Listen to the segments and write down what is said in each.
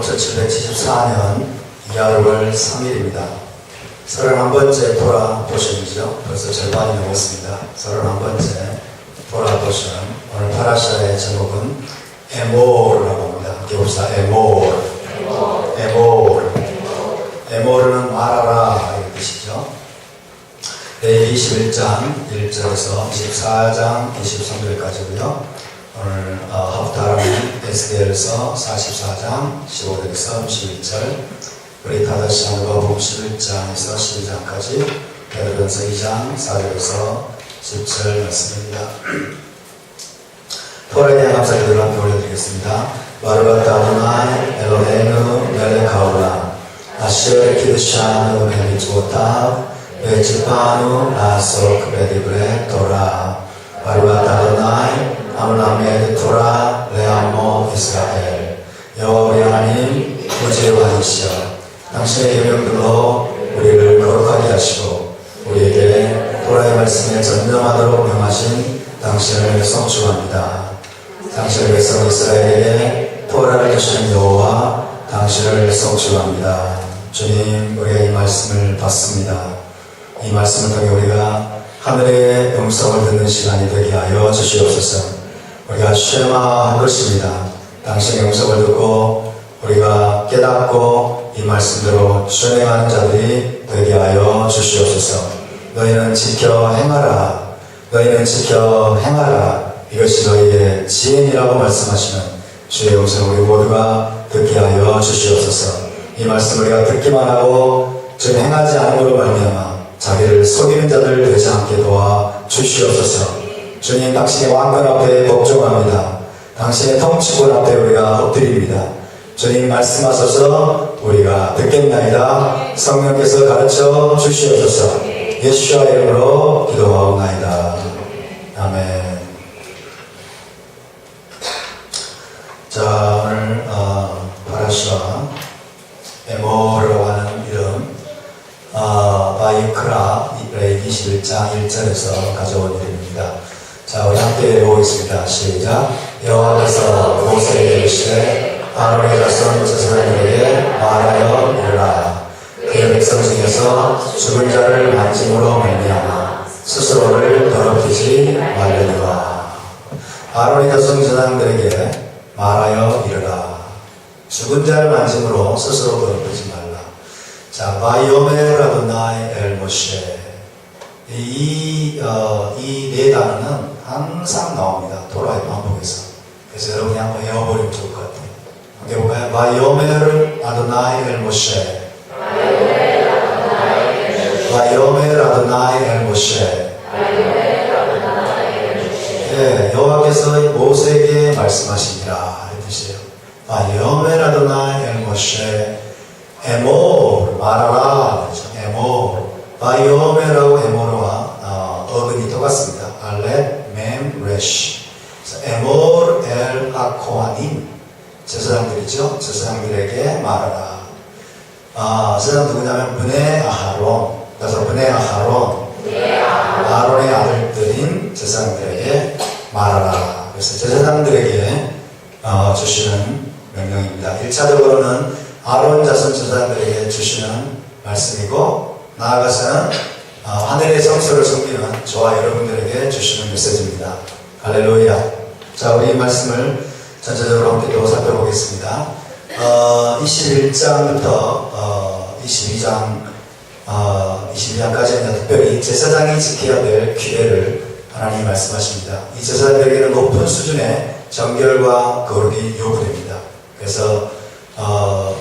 1774년 2월 3일입니다. 31번째 토라 포션이죠. 벌써 절반이 넘었습니다. 31번째 토라 포션. 오늘 파라샤의 제목은 에모르라고 합니다. 함께 봅시다. 에모르. 에모르는 말하라 이런 뜻이죠. 레위기 21장 1절에서 24장 23절까지고요. 오늘 하프타라는 에스겔에서 44장 15절에서 31절, 우리 다다시 누가복음 11장에서 12장까지, 베드로전서 2장 4절에서 10절 말씀입니다. 토라에 대한 감사기도를 함께 올려드리겠습니다. 바르바타 아도나이 엘로헤inu 멜렉 하올람 아시엘 키드샤누 베미주오타 베치파누 라속 베디브레 토라 바르바타 아도나이 아므라메드 토라 레아모 이스라엘. 여호와 우리 하나님 구주의 왕이시여, 당신의 계명들로 우리를 거룩하게 하시고 우리에게 토라의 말씀에 전념하도록 명하신 당신을 성축합니다. 당신의 백성 이스라엘에게 토라를 주신 여호와 당신을 성축합니다. 주님, 우리가 이 말씀을 받습니다. 이 말씀을 통해 우리가 하늘의 음성을 듣는 시간이 되게 하여 주시옵소서. 우리가 쉐마한 것입니다. 당신의 음성을 듣고 우리가 깨닫고 이 말씀대로 순행하는 자들이 되게 하여 주시옵소서. 너희는 지켜 행하라. 너희는 지켜 행하라. 이것이 너희의 지혜이라고 말씀하시는 주의 음성을 우리 모두가 듣게 하여 주시옵소서. 이 말씀을 우리가 듣기만 하고 좀 행하지 않음으로 말미암아 자기를 속이는 자들 되지 않게 도와 주시옵소서. 주님, 당신의 왕권 앞에 복종합니다. 당신의 통치권 앞에 우리가 엎드립니다. 주님, 말씀하셔서 우리가 듣겠나이다. 성령께서 가르쳐 주시옵소서. 예수와 이름으로 기도하옵나이다. 아멘. 자, 오늘 파라샤 에모르라고 하는 이름, 바이크라 레위기 21장 1절에서 가져온 이름입니다. 자, 우리 함께 읽어보겠습니다. 시작. 여호와께서 모세에게 이르시되 아론의 자손 제사장들에게 말하여 이르라. 그의 백성 중에서 죽은 자를 만짐으로 말미암아 스스로를 더럽히지 말려니와. 아론의 자손 제사장들에게 말하여 이르라. 죽은 자를 만짐으로 스스로 더럽히지 말라. 자, 바이오멜 아도나이 엘 모셰. 이 네 단어는 항상 나옵니다. 토라의 반복에서. 그래서 여러분이 한번 외워버리면 좋을 것 같아요. 함께 볼까요? 바이오멜 아도나이 엘 모셰. 바이오멜 아도나이 엘 모셰. 예, 여호와께서 모세에게 말씀하시니라 이 뜻이에요. 바이오멜 아도나이 엘 모셰. 에모르 말하라. 그렇죠? 에모르. 바이오멜하고 에모르와 어근이 똑같습니다. 알렛, 멤, 레시. 에모르 엘 하코하님, 제사장들이죠. 제사장들에게 말하라. 제사장 누구냐면 브네 아하론. 그래서 브네 아하론, 아론의 아들들인 제사장들에게 말하라. 그래서 제사장들에게 주시는 명령입니다. 1차적으로는 아론 자손 제사장들에게 주시는 말씀이고, 나아가서는 하늘의 성소를 섬기는 저와 여러분들에게 주시는 메시지입니다. 할렐루야. 자, 우리 이 말씀을 전체적으로 함께 또 살펴보겠습니다. 21장부터 22장까지는 특별히 제사장이 지켜야 될 규례를 하나님이 말씀하십니다. 이 제사장들에게는 높은 수준의 정결과 거룩이 요구됩니다. 그래서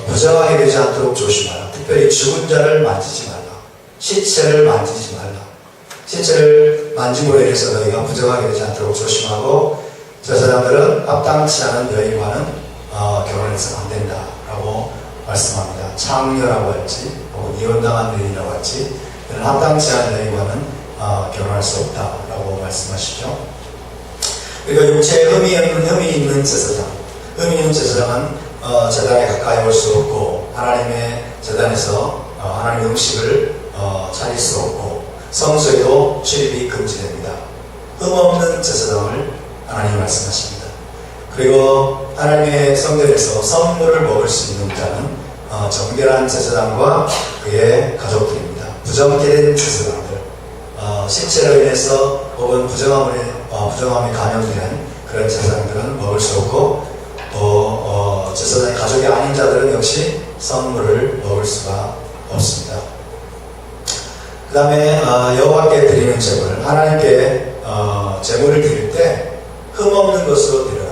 부정하게 되지 않도록 조심하라. 특별히 죽은 자를 만지지 말라. 시체를 만지지 말라. 시체를 만짐으로 인해서 너희가 부정하게 되지 않도록 조심하고, 제사장들은 합당치 않은 여인과는 결혼해서는 안 된다 라고 말씀합니다. 창녀라고 할지 혹은 이혼당한 여인이라고 할지 이런 합당치 않은 여인과는 결혼할 수 없다 라고 말씀하시죠. 그러니까 육체에 흠이 있는 제사장, 흠이 있는 제사장은 제단에 가까이 올 수 없고, 하나님의 제단에서 하나님의 음식을 차릴 수 없고, 성소에도 출입이 금지됩니다. 흠없는 제사장을 하나님이 말씀하십니다. 그리고 하나님의 성전에서 선물을 먹을 수 있는 자는 정결한 제사장과 그의 가족들입니다. 부정케된 제사장들, 신체로 인해서 혹은 부정함이 감염된 그런 제사장들은 먹을 수 없고, 또 제사장의 가족이 아닌 자들은 역시 선물을 먹을 수가 없습니다. 그 다음에 여호와께 드리는 제물, 하나님께 제물을 드릴 때 흠없는 것으로 드려라.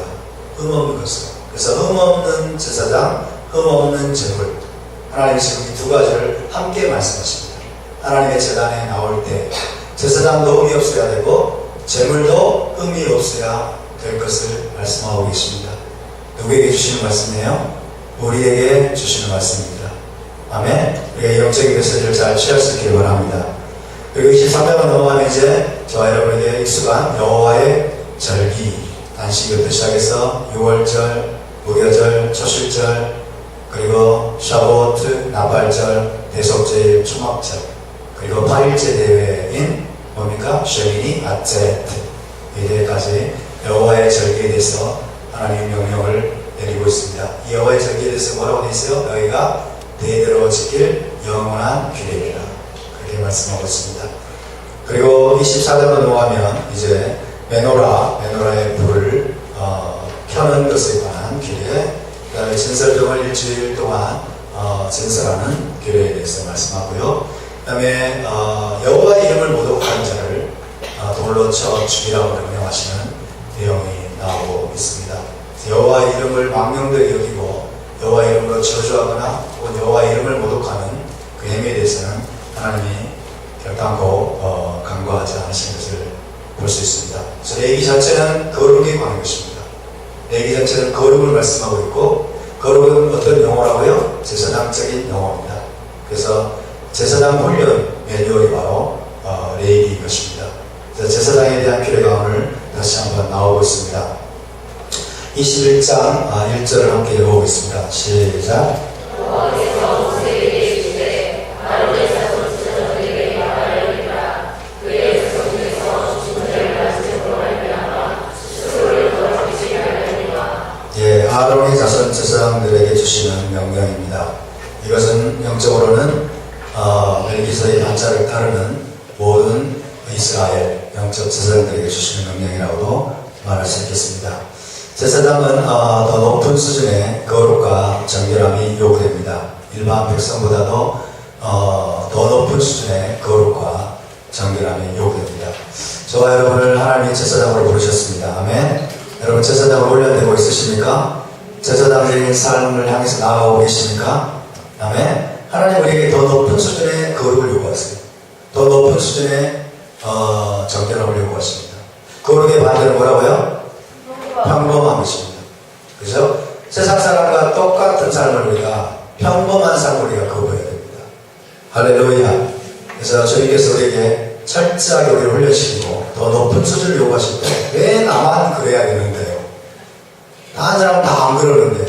흠없는 것으로. 그래서 흠없는 제사장, 흠없는 제물. 하나님이 지금 이 두 가지를 함께 말씀하십니다. 하나님의 제단에 나올 때 제사장도 흠이 없어야 되고 제물도 흠이 없어야 될 것을 말씀하고 계십니다. 누구에게 주시는 말씀이에요? 우리에게 주시는 말씀입니다. 아멘. 우리가 영적인 메시지를 잘 취할 수 있기를 바랍니다. 그리고 23장을 넘어가면 이제 저와 여러분에게 익숙한 여호와의 절기, 안식일부터 시작해서 6월절, 무교절, 초실절, 그리고 샤보트, 나팔절, 대속제일, 초막절, 그리고 8일째 대회인 뭡니까? 쉐미니, 아체트 이 대회까지 여호와의 절기에 대해서 하나님의 명령을 내리고 있습니다. 이 여호와의 절기에 대해서 뭐라고 되어 있어요? 너희가 대대로 지킬 영원한 규례이라, 그렇게 말씀하고 있습니다. 그리고 24절로 넘어가면 이제 메노라의 불을 켜는 것에 관한 규례, 그 다음에 진설정을 일주일 동안 진설하는 규례에 대해서 말씀하고요. 그 다음에 여호와의 이름을 모독하는 자를 돌로 쳐 죽이라고 명령하시는 내용이 나오고 있습니다. 여호와의 이름을 망령되이 여기고 여호와의 이름으로 저주하거나 혹은 여호와의 이름을 모독하는 그 행위에 대해서는 하나님이 결단코 간과하지 않으신 것을 볼 수 있습니다. 그래서 레위기 전체는 거룩에 관한 것입니다. 레위기 전체는 거룩을 말씀하고 있고, 거룩은 어떤 용어라고요? 제사장적인 용어입니다. 그래서 제사장 훈련 매뉴얼이 바로 레위기인 것입니다. 그래서 제사장에 대한 규례가 오늘 다시 한번 나오고 있습니다. 21장 1절을 함께 읽어보겠습니다. 시작. 아론의 자손 제사장들에게 주시는 명령입니다. 이것은 영적으로는 멜기세의 반차를 따르는 모든 이스라엘 영적 제사장들에게 주시는 명령이라고도 말할 수 있겠습니다. 제사장은 더 높은 수준의 거룩과 정결함이 요구됩니다. 일반 백성보다도 더 높은 수준의 거룩과 정결함이 요구됩니다. 저와 여러분을 하나님의 제사장으로 부르셨습니다. 아멘. 여러분 제사장으로 훈련되고 있으십니까? 제사장적인 삶을 향해서 나아가고 계십니까? 아멘. 하나님 우리에게 더 높은 수준의 거룩을 요구하세요. 더 높은 수준의 정결함을 요구하십니다. 거룩의 반대는 뭐라고요? 평범함이십니다. 그죠? 세상 사람과 똑같은 삶을 우리가 평범한 삶을 우리가 거부해야 됩니다. 할렐루야. 그래서 주님께서 우리에게 철저하게 우리를 훈련시키고 더 높은 수준을 요구하실 때 왜 나만 그래야 되는데요? 다른 사람은 다 안 그러는데,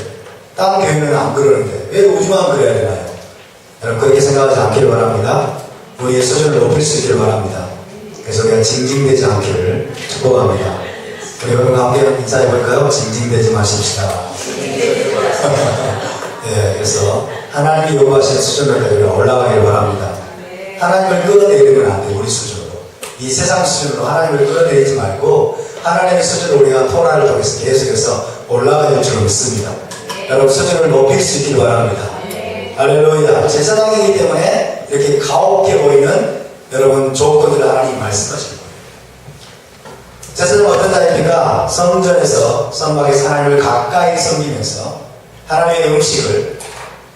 다른 교회는 안 그러는데 왜 우리만 그래야 되나요? 여러분 그렇게 생각하지 않기를 바랍니다. 우리의 수준을 높일 수 있기를 바랍니다. 그래서 우리가 징징대지 않기를 축복합니다. 우리 여러분과 함께 인사해 볼까요? 징징대지 마십시다. 네, 그래서 하나님이 요구하시는 수준으로 올라가기를 바랍니다. 하나님을 끌어내리면 안 돼요. 우리 수준으로. 이 세상 수준으로 하나님을 끌어내리지 말고 하나님의 수준을 우리가 토라를 통해서 계속해서 올라가는 줄 믿습니다. 여러분 수준을 높일 수 있기를 바랍니다. 할렐루야. 제사장이기 때문에 이렇게 가혹해 보이는 여러분 조건들을 하나님 말씀하시는 거예요. 제사장은 어떤 자입니까? 성전에서 성막에서 하나님을 가까이 섬기면서 하나님의 음식을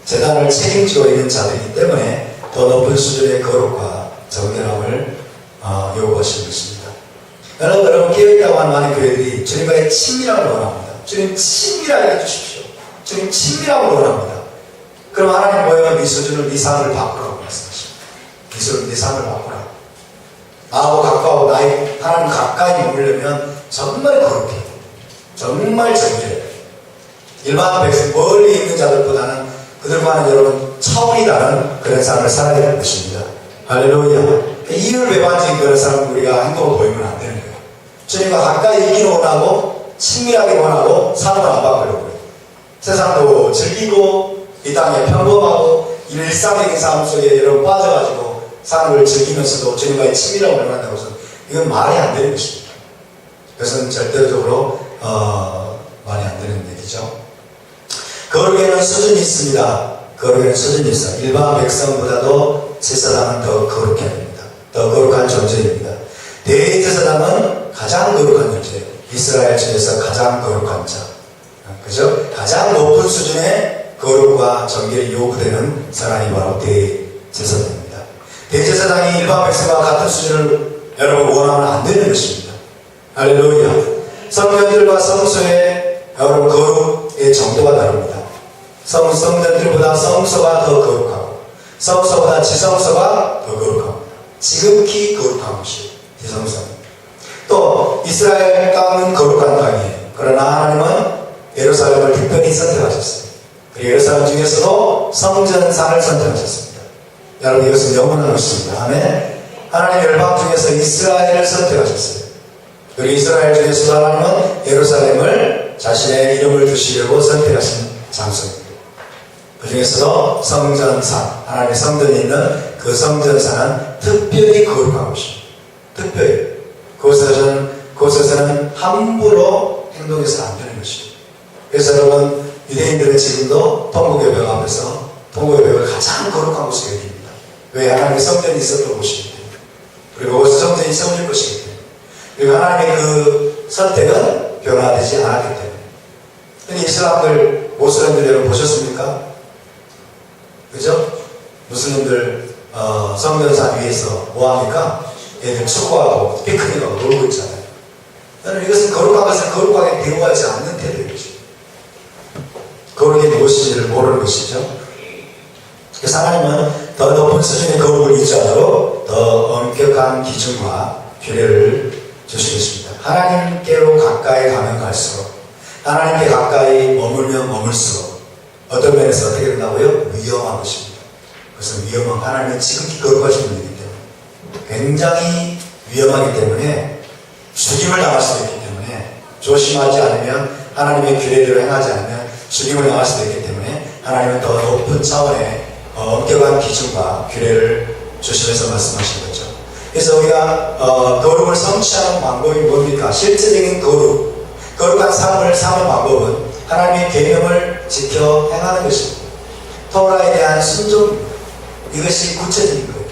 제단을 책임지고 있는 자들이기 때문에 더 높은 수준의 거룩과 정결함을 요구하시는 것입니다. 여러분 깨어있다고 하는 많은 교회들이 주님과의 친밀함을 원합니다. 주님 친밀하게 해주십시오. 주님 친밀함을 원합니다. 그럼 하나님 뭐예요? 네 수준을, 네 삶을 바꾸라고 말씀하십니다. 네 수준을, 네 삶을 바꾸라. 나하고 가까워, 나의 하나님 가까이 머물려면 정말 거룩해. 정말 정결해. 일반 백성, 멀리 있는 자들보다는 그들과는 여러분 차원이 다른 그런 삶을 살아야 되는 것입니다. 할렐루야. 이유를 배반적인 그런 삶을 우리가 행동을 보이면 안 되는 거예요. 주님과 가까이 있기는 원하고 친밀하게 원하고 삶을 안 바꾸려고 해요. 세상도 즐기고 이 땅에 평범하고 일상적인 삶 속에 여러분 빠져가지고 삶을 즐기면서도 주님과의 친밀함을 원한다고 해서 이건 말이 안 되는 것입니다. 그것은 절대적으로 말이 안 되는 얘기죠. 거룩에는 수준이 있습니다. 거룩에는 수준이 있어요. 일반 백성보다도 제사장은 더 거룩해야 됩니다. 더 거룩한 존재입니다. 대제사장은 가장 거룩한 존재예요. 이스라엘 중에서 가장 거룩한 자. 그죠? 가장 높은 수준의 거룩과 정결이 요구되는 사람이 바로 대제사장입니다. 대제사장이 일반 백성과 같은 수준을 여러분 원하면 안 되는 것입니다. 할렐루야. 성전들과 성소의 여러분 거룩의 정도가 다릅니다. 성전들보다 성소가 더 거룩하고 성소보다 지성소가 더 거룩합니다. 지극히 거룩한 것이 지성소입니다. 또 이스라엘 땅은 거룩한 땅이에요. 그러나 하나님은 예루살렘을 특별히 선택하셨어요. 그리고 예루살렘 중에서도 성전산을 선택하셨습니다. 여러분 이것은 영원한 것입니다. 아멘. 하나님 열방 중에서 이스라엘을 선택하셨어요. 그리고 이스라엘 중에서도 하나님은 예루살렘을 자신의 이름을 두시려고 선택하신 장소입니다. 그 중에서도 성전산, 하나님의 성전이 있는 그 성전산은 특별히 거룩한 곳입니다. 특별히. 그곳에서는 함부로 행동해서는 안 되는 것입니다. 그래서 여러분, 유대인들은 지금도 통곡의 벽 앞에서 통곡의 벽을 가장 거룩한 곳으로 여깁니다. 왜? 하나님의 성전이 있었던 곳이기 때문에. 그리고 그곳에 성전이 세워질 것이기 때문에. 그리고 하나님의 그 선택은 변화되지 않았기 때문에. 근데 이슬람들, 모슬렘들 여러분 보셨습니까? 그죠? 무슬림들 성전산 위에서 뭐합니까? 얘들 축구하고 피크닉하고 놀고 있잖아요. 저는 이것은 거룩한 것을 거룩하게 대우하지 않는 태도인 것입니다. 거룩이 무엇인지를 모르는 것이죠. 그래서 하나님은 더 높은 수준의 거룩을 유지하도록 더 엄격한 기준과 규례를 주시겠습니다. 하나님께로 가까이 가면 갈수록 하나님께 가까이 머물면 머물수록 어떤 면에서 어떻게 된다고요? 위험한 것입니다. 그것은 위험한 하나님은 지극히 거룩하신 분이기 때문에 굉장히 위험하기 때문에 죽임을 당할 수도 있기 때문에 조심하지 않으면 하나님의 규례대로 행하지 않으면 죽임을 당할 수도 있기 때문에 하나님은 더 높은 차원의 엄격한 기준과 규례를 주시면서 말씀하신 거죠. 그래서 우리가 거룩을 성취하는 방법이 뭡니까? 실제적인 거룩한 삶을 사는 방법은 하나님의 계명을 지켜 행하는 것입니다. 토라에 대한 순종입니다. 이것이 구체적인 거예요.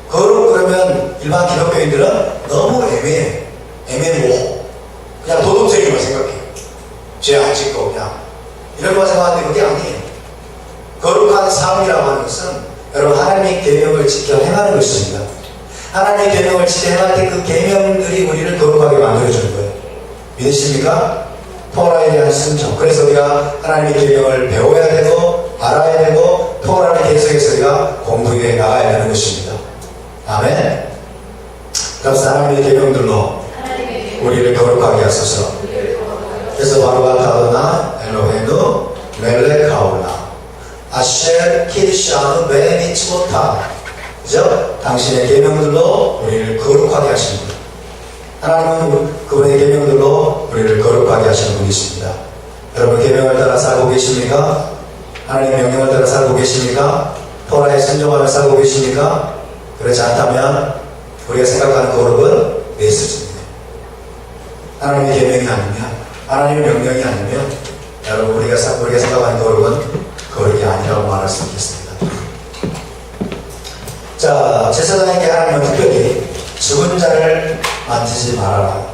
거룩 그러면 일반 기독교인들은 너무 애매모호. 그냥 도덕적인 걸 생각해요. 죄 안 짓고 그냥 이런 거 생각하는데 그게 아니에요. 거룩한 삶이라고 하는 것은 여러분 하나님의 계명을 지켜 행하는 것입니다. 하나님의 계명을 지켜 행할 때 그 계명들이 우리를 거룩하게 만들어주는 거예요. 믿으십니까? 토라에 대한 순종. 그래서 우리가 하나님의 계명을 배워야 되고 알아야 되고 토라를 계속해서 우리가 공부해 나가야 하는 것입니다. 아멘. 그래서 하나님의 계명들로 우리를 거룩하게 하소서. 그래서 바로가 다도나 엘로헤누 멜레카올라 아쉘 키르샤누 베미츠보타. 그죠? 당신의 계명들로 우리를 거룩하게 하시는 분. 하나님은 그분의 계명들로 우리를 거룩하게 하시는 분이십니다. 여러분 계명을 따라 살고 계십니까? 하나님의 명령을 따라 살고 계십니까? 토라에 순종하며 살고 계십니까? 그렇지 않다면 우리가 생각하는 거룩은 내 수준이에요. 하나님의 계명이 아니면 하나님의 명령이 아니면 여러분 우리가 생각하는 거룩은 거룩이 아니라고 말할 수 있겠습니다. 자, 제사장에게 하나님은 특별히 죽은 자를 만지지 말아라.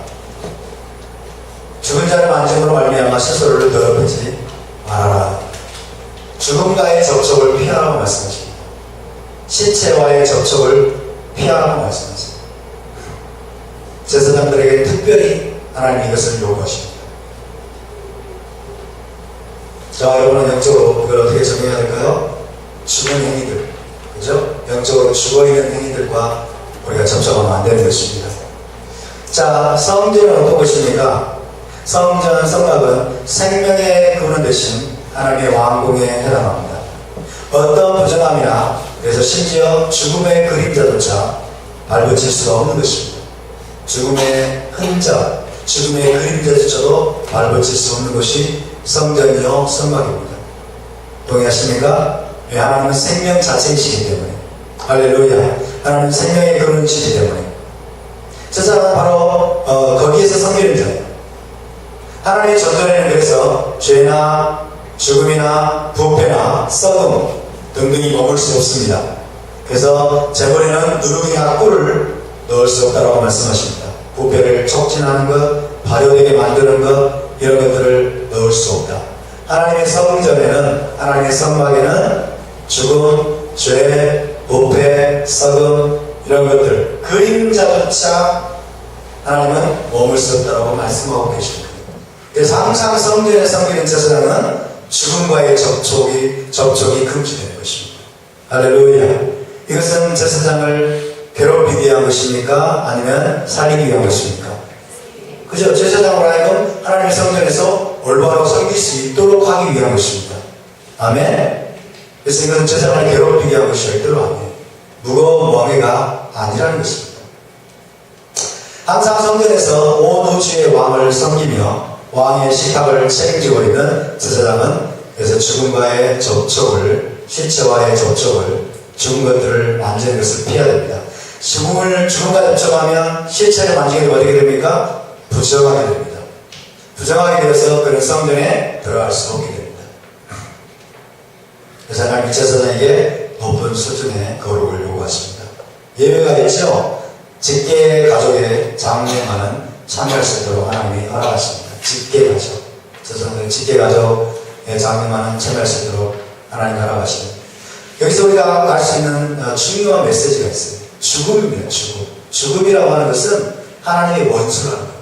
죽은 자를 만짐으로 말미암아 스스로를 더럽히지 말아라. 죽음과의 접촉을 피하라고 말씀하십니다. 신체와의 접촉을 피하라고 말씀하십니다. 제사장들에게 특별히 하나님이 이것을 요구하십니다. 자, 여러분은 영적으로 이걸 어떻게 정해야 될까요? 죽은 행위들, 그죠? 영적으로 죽어있는 행위들과 우리가 접촉하면 안 되는 것입니다. 자, 성전은 어떤 것입니까? 성전, 성막은 생명의 근원 대신 하나님의 왕궁에 해당합니다. 어떤 부정함이나 그래서 심지어 죽음의 그림자조차 발붙일 수가 없는 것입니다. 죽음의 흔적, 죽음의 그림자조차도 발붙일 수 없는 것이 성전이요 성막입니다. 동의하십니까? 하나님은 생명 자체이시기 때문에, 할렐루야, 하나님은 생명의 근원이시기 때문에 저 사람은 바로 거기에서 섬기는 자예요. 하나님의 전전에는 그래서 죄나 죽음이나 부패나 썩음 등등이 머물 수 없습니다. 그래서 재물에는 누룩이나 꿀을 넣을 수 없다고 말씀하십니다. 부패를 촉진하는 것, 발효되게 만드는 것, 이런 것들을 넣을 수 없다. 하나님의 성전에는, 하나님의 성막에는 죽음, 죄, 부패, 썩음 이런 것들, 그림자조차 하나님은 머물 수 없다고 말씀하고 계십니다. 그래서 항상 성전에 섬기는 제사장은 죽음과의 접촉이 금지되는 것입니다. 할렐루야. 이것은 제사장을 괴롭히기 위한 것입니까? 아니면 살리기 위한 것입니까? 그죠? 제사장으로 하여금 하나님의 성전에서 올바로 섬길 수 있도록 하기 위한 것입니다. 아멘. 그래서 이것은 제사장을 괴롭히기 위한 것이 절대로 아니에요. 무거운 멍해가 아니라는 것입니다. 항상 성전에서 온 우주의 왕을 섬기며 왕의 식탁을 책임지고 있는 제사장은 그래서 죽음과의 접촉을, 시체와의 접촉을, 죽은 것들을 만지는 것을 피해야 됩니다. 죽음과 접촉하면 시체를 만지게 되면 어떻게 됩니까? 부정하게 됩니다. 부정하게 되어서 그런 성전에 들어갈 수 없게 됩니다. 그래서 하나님 제사장에게 높은 수준의 거룩을 요구하십니다. 예외가 있죠. 직계 가족의 장례만은 참여할 수 있도록 하나님이 허락하십니다. 직계 가족, 제사장들 직계 가족의 장례만은 참여할 수 있도록 하나님이 허락하십니다. 여기서 우리가 알 수 있는 중요한 메시지가 있어요. 죽음입니다. 죽음. 죽음이라고 하는 것은 하나님의 원수라는 거예요.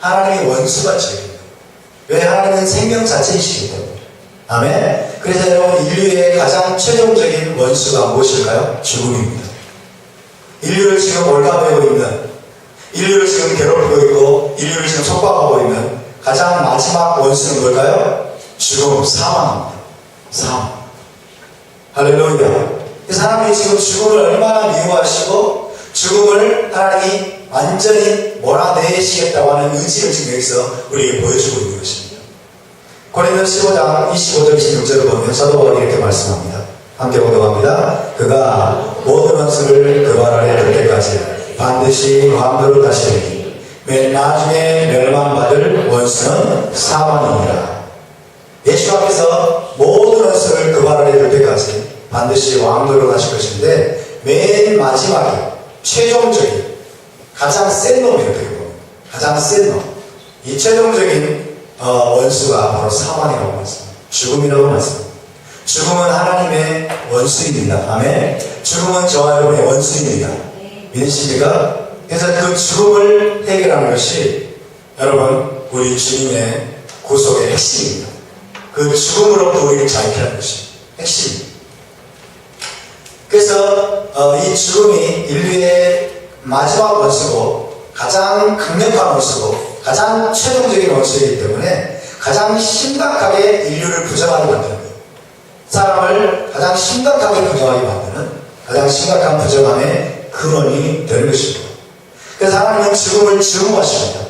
하나님의 원수가 죄입니다. 왜? 하나님은 생명 자체이시기 때문에. 아멘. 그래서 여러분, 인류의 가장 최종적인 원수가 무엇일까요? 죽음입니다. 인류를 지금 올가매고 있는, 인류를 지금 괴롭히고 있고, 인류를 지금 속박하고 있는 가장 마지막 원수는 뭘까요? 죽음, 사망입니다. 사망. 할렐루야. 그래서 하나님이 지금 죽음을 얼마나 미워하시고 죽음을 하나님이 완전히 몰아내시겠다고 하는 의지를 지금 여기서 우리에게 보여주고 있는 것입니다. 고린도서 15장 25절 26절을 보면 사도 바울이 이렇게 말씀합니다. 함께 봉독합니다. 그가 모든 원수를 그 발 아래 둘 때까지 반드시 왕도로 다시리니 맨 나중에 멸망받을 원수는 사망이니라. 예수님께서 모든 원수를 그 발 아래 둘 때까지 반드시 왕도로 가실 것인데 맨 마지막에 최종적인 가장 센 놈이에요. 가장 센 놈. 이 최종적인 원수가 바로 사망이라고 말씀합니다. 죽음이라고 말씀합니다. 죽음은 하나님의 원수입니다. 아멘. 죽음은 저와 여러분의 원수입니다. 믿으십니까? 그래서 그 죽음을 해결하는 것이 여러분 우리 주님의 구속의 핵심입니다. 그 죽음으로부터 우리를 자유케 하는 것이 핵심입니다. 그래서 이 죽음이 인류의 마지막 원수고 가장 강력한 원수고 가장 최종적인 원수이기 때문에 가장 심각하게 인류를 부정하게 만드는 거예요. 사람을 가장 심각하게 부정하게 만드는 가장 심각한 부정함의 근원이 되는 것입니다. 그래서 하나님은 죽음을 증오하십니다.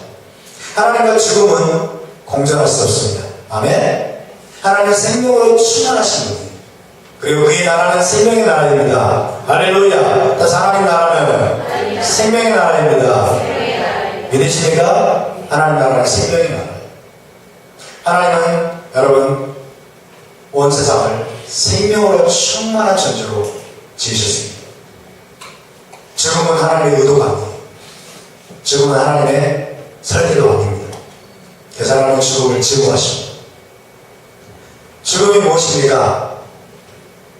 하나님과 죽음은 공존할 수 없습니다. 아멘. 하나님은 생명으로 충만하신 분이에요. 그리고 그의 나라는 생명의 나라입니다. 할렐루야. 다시 하나님 나라는 생명의 나라입니다. 믿으십니까? 하나님 나라는 생명의 나라예요. 하나님은 여러분 온 세상을 생명으로 충만한 존재로 지으셨습니다. 죽음은 하나님의 의도가 아니에요. 죽음은 하나님의 설계도 아닙니다. 그래서 하나님은 죽음을 증오하십니다. 죽음이 무엇입니까?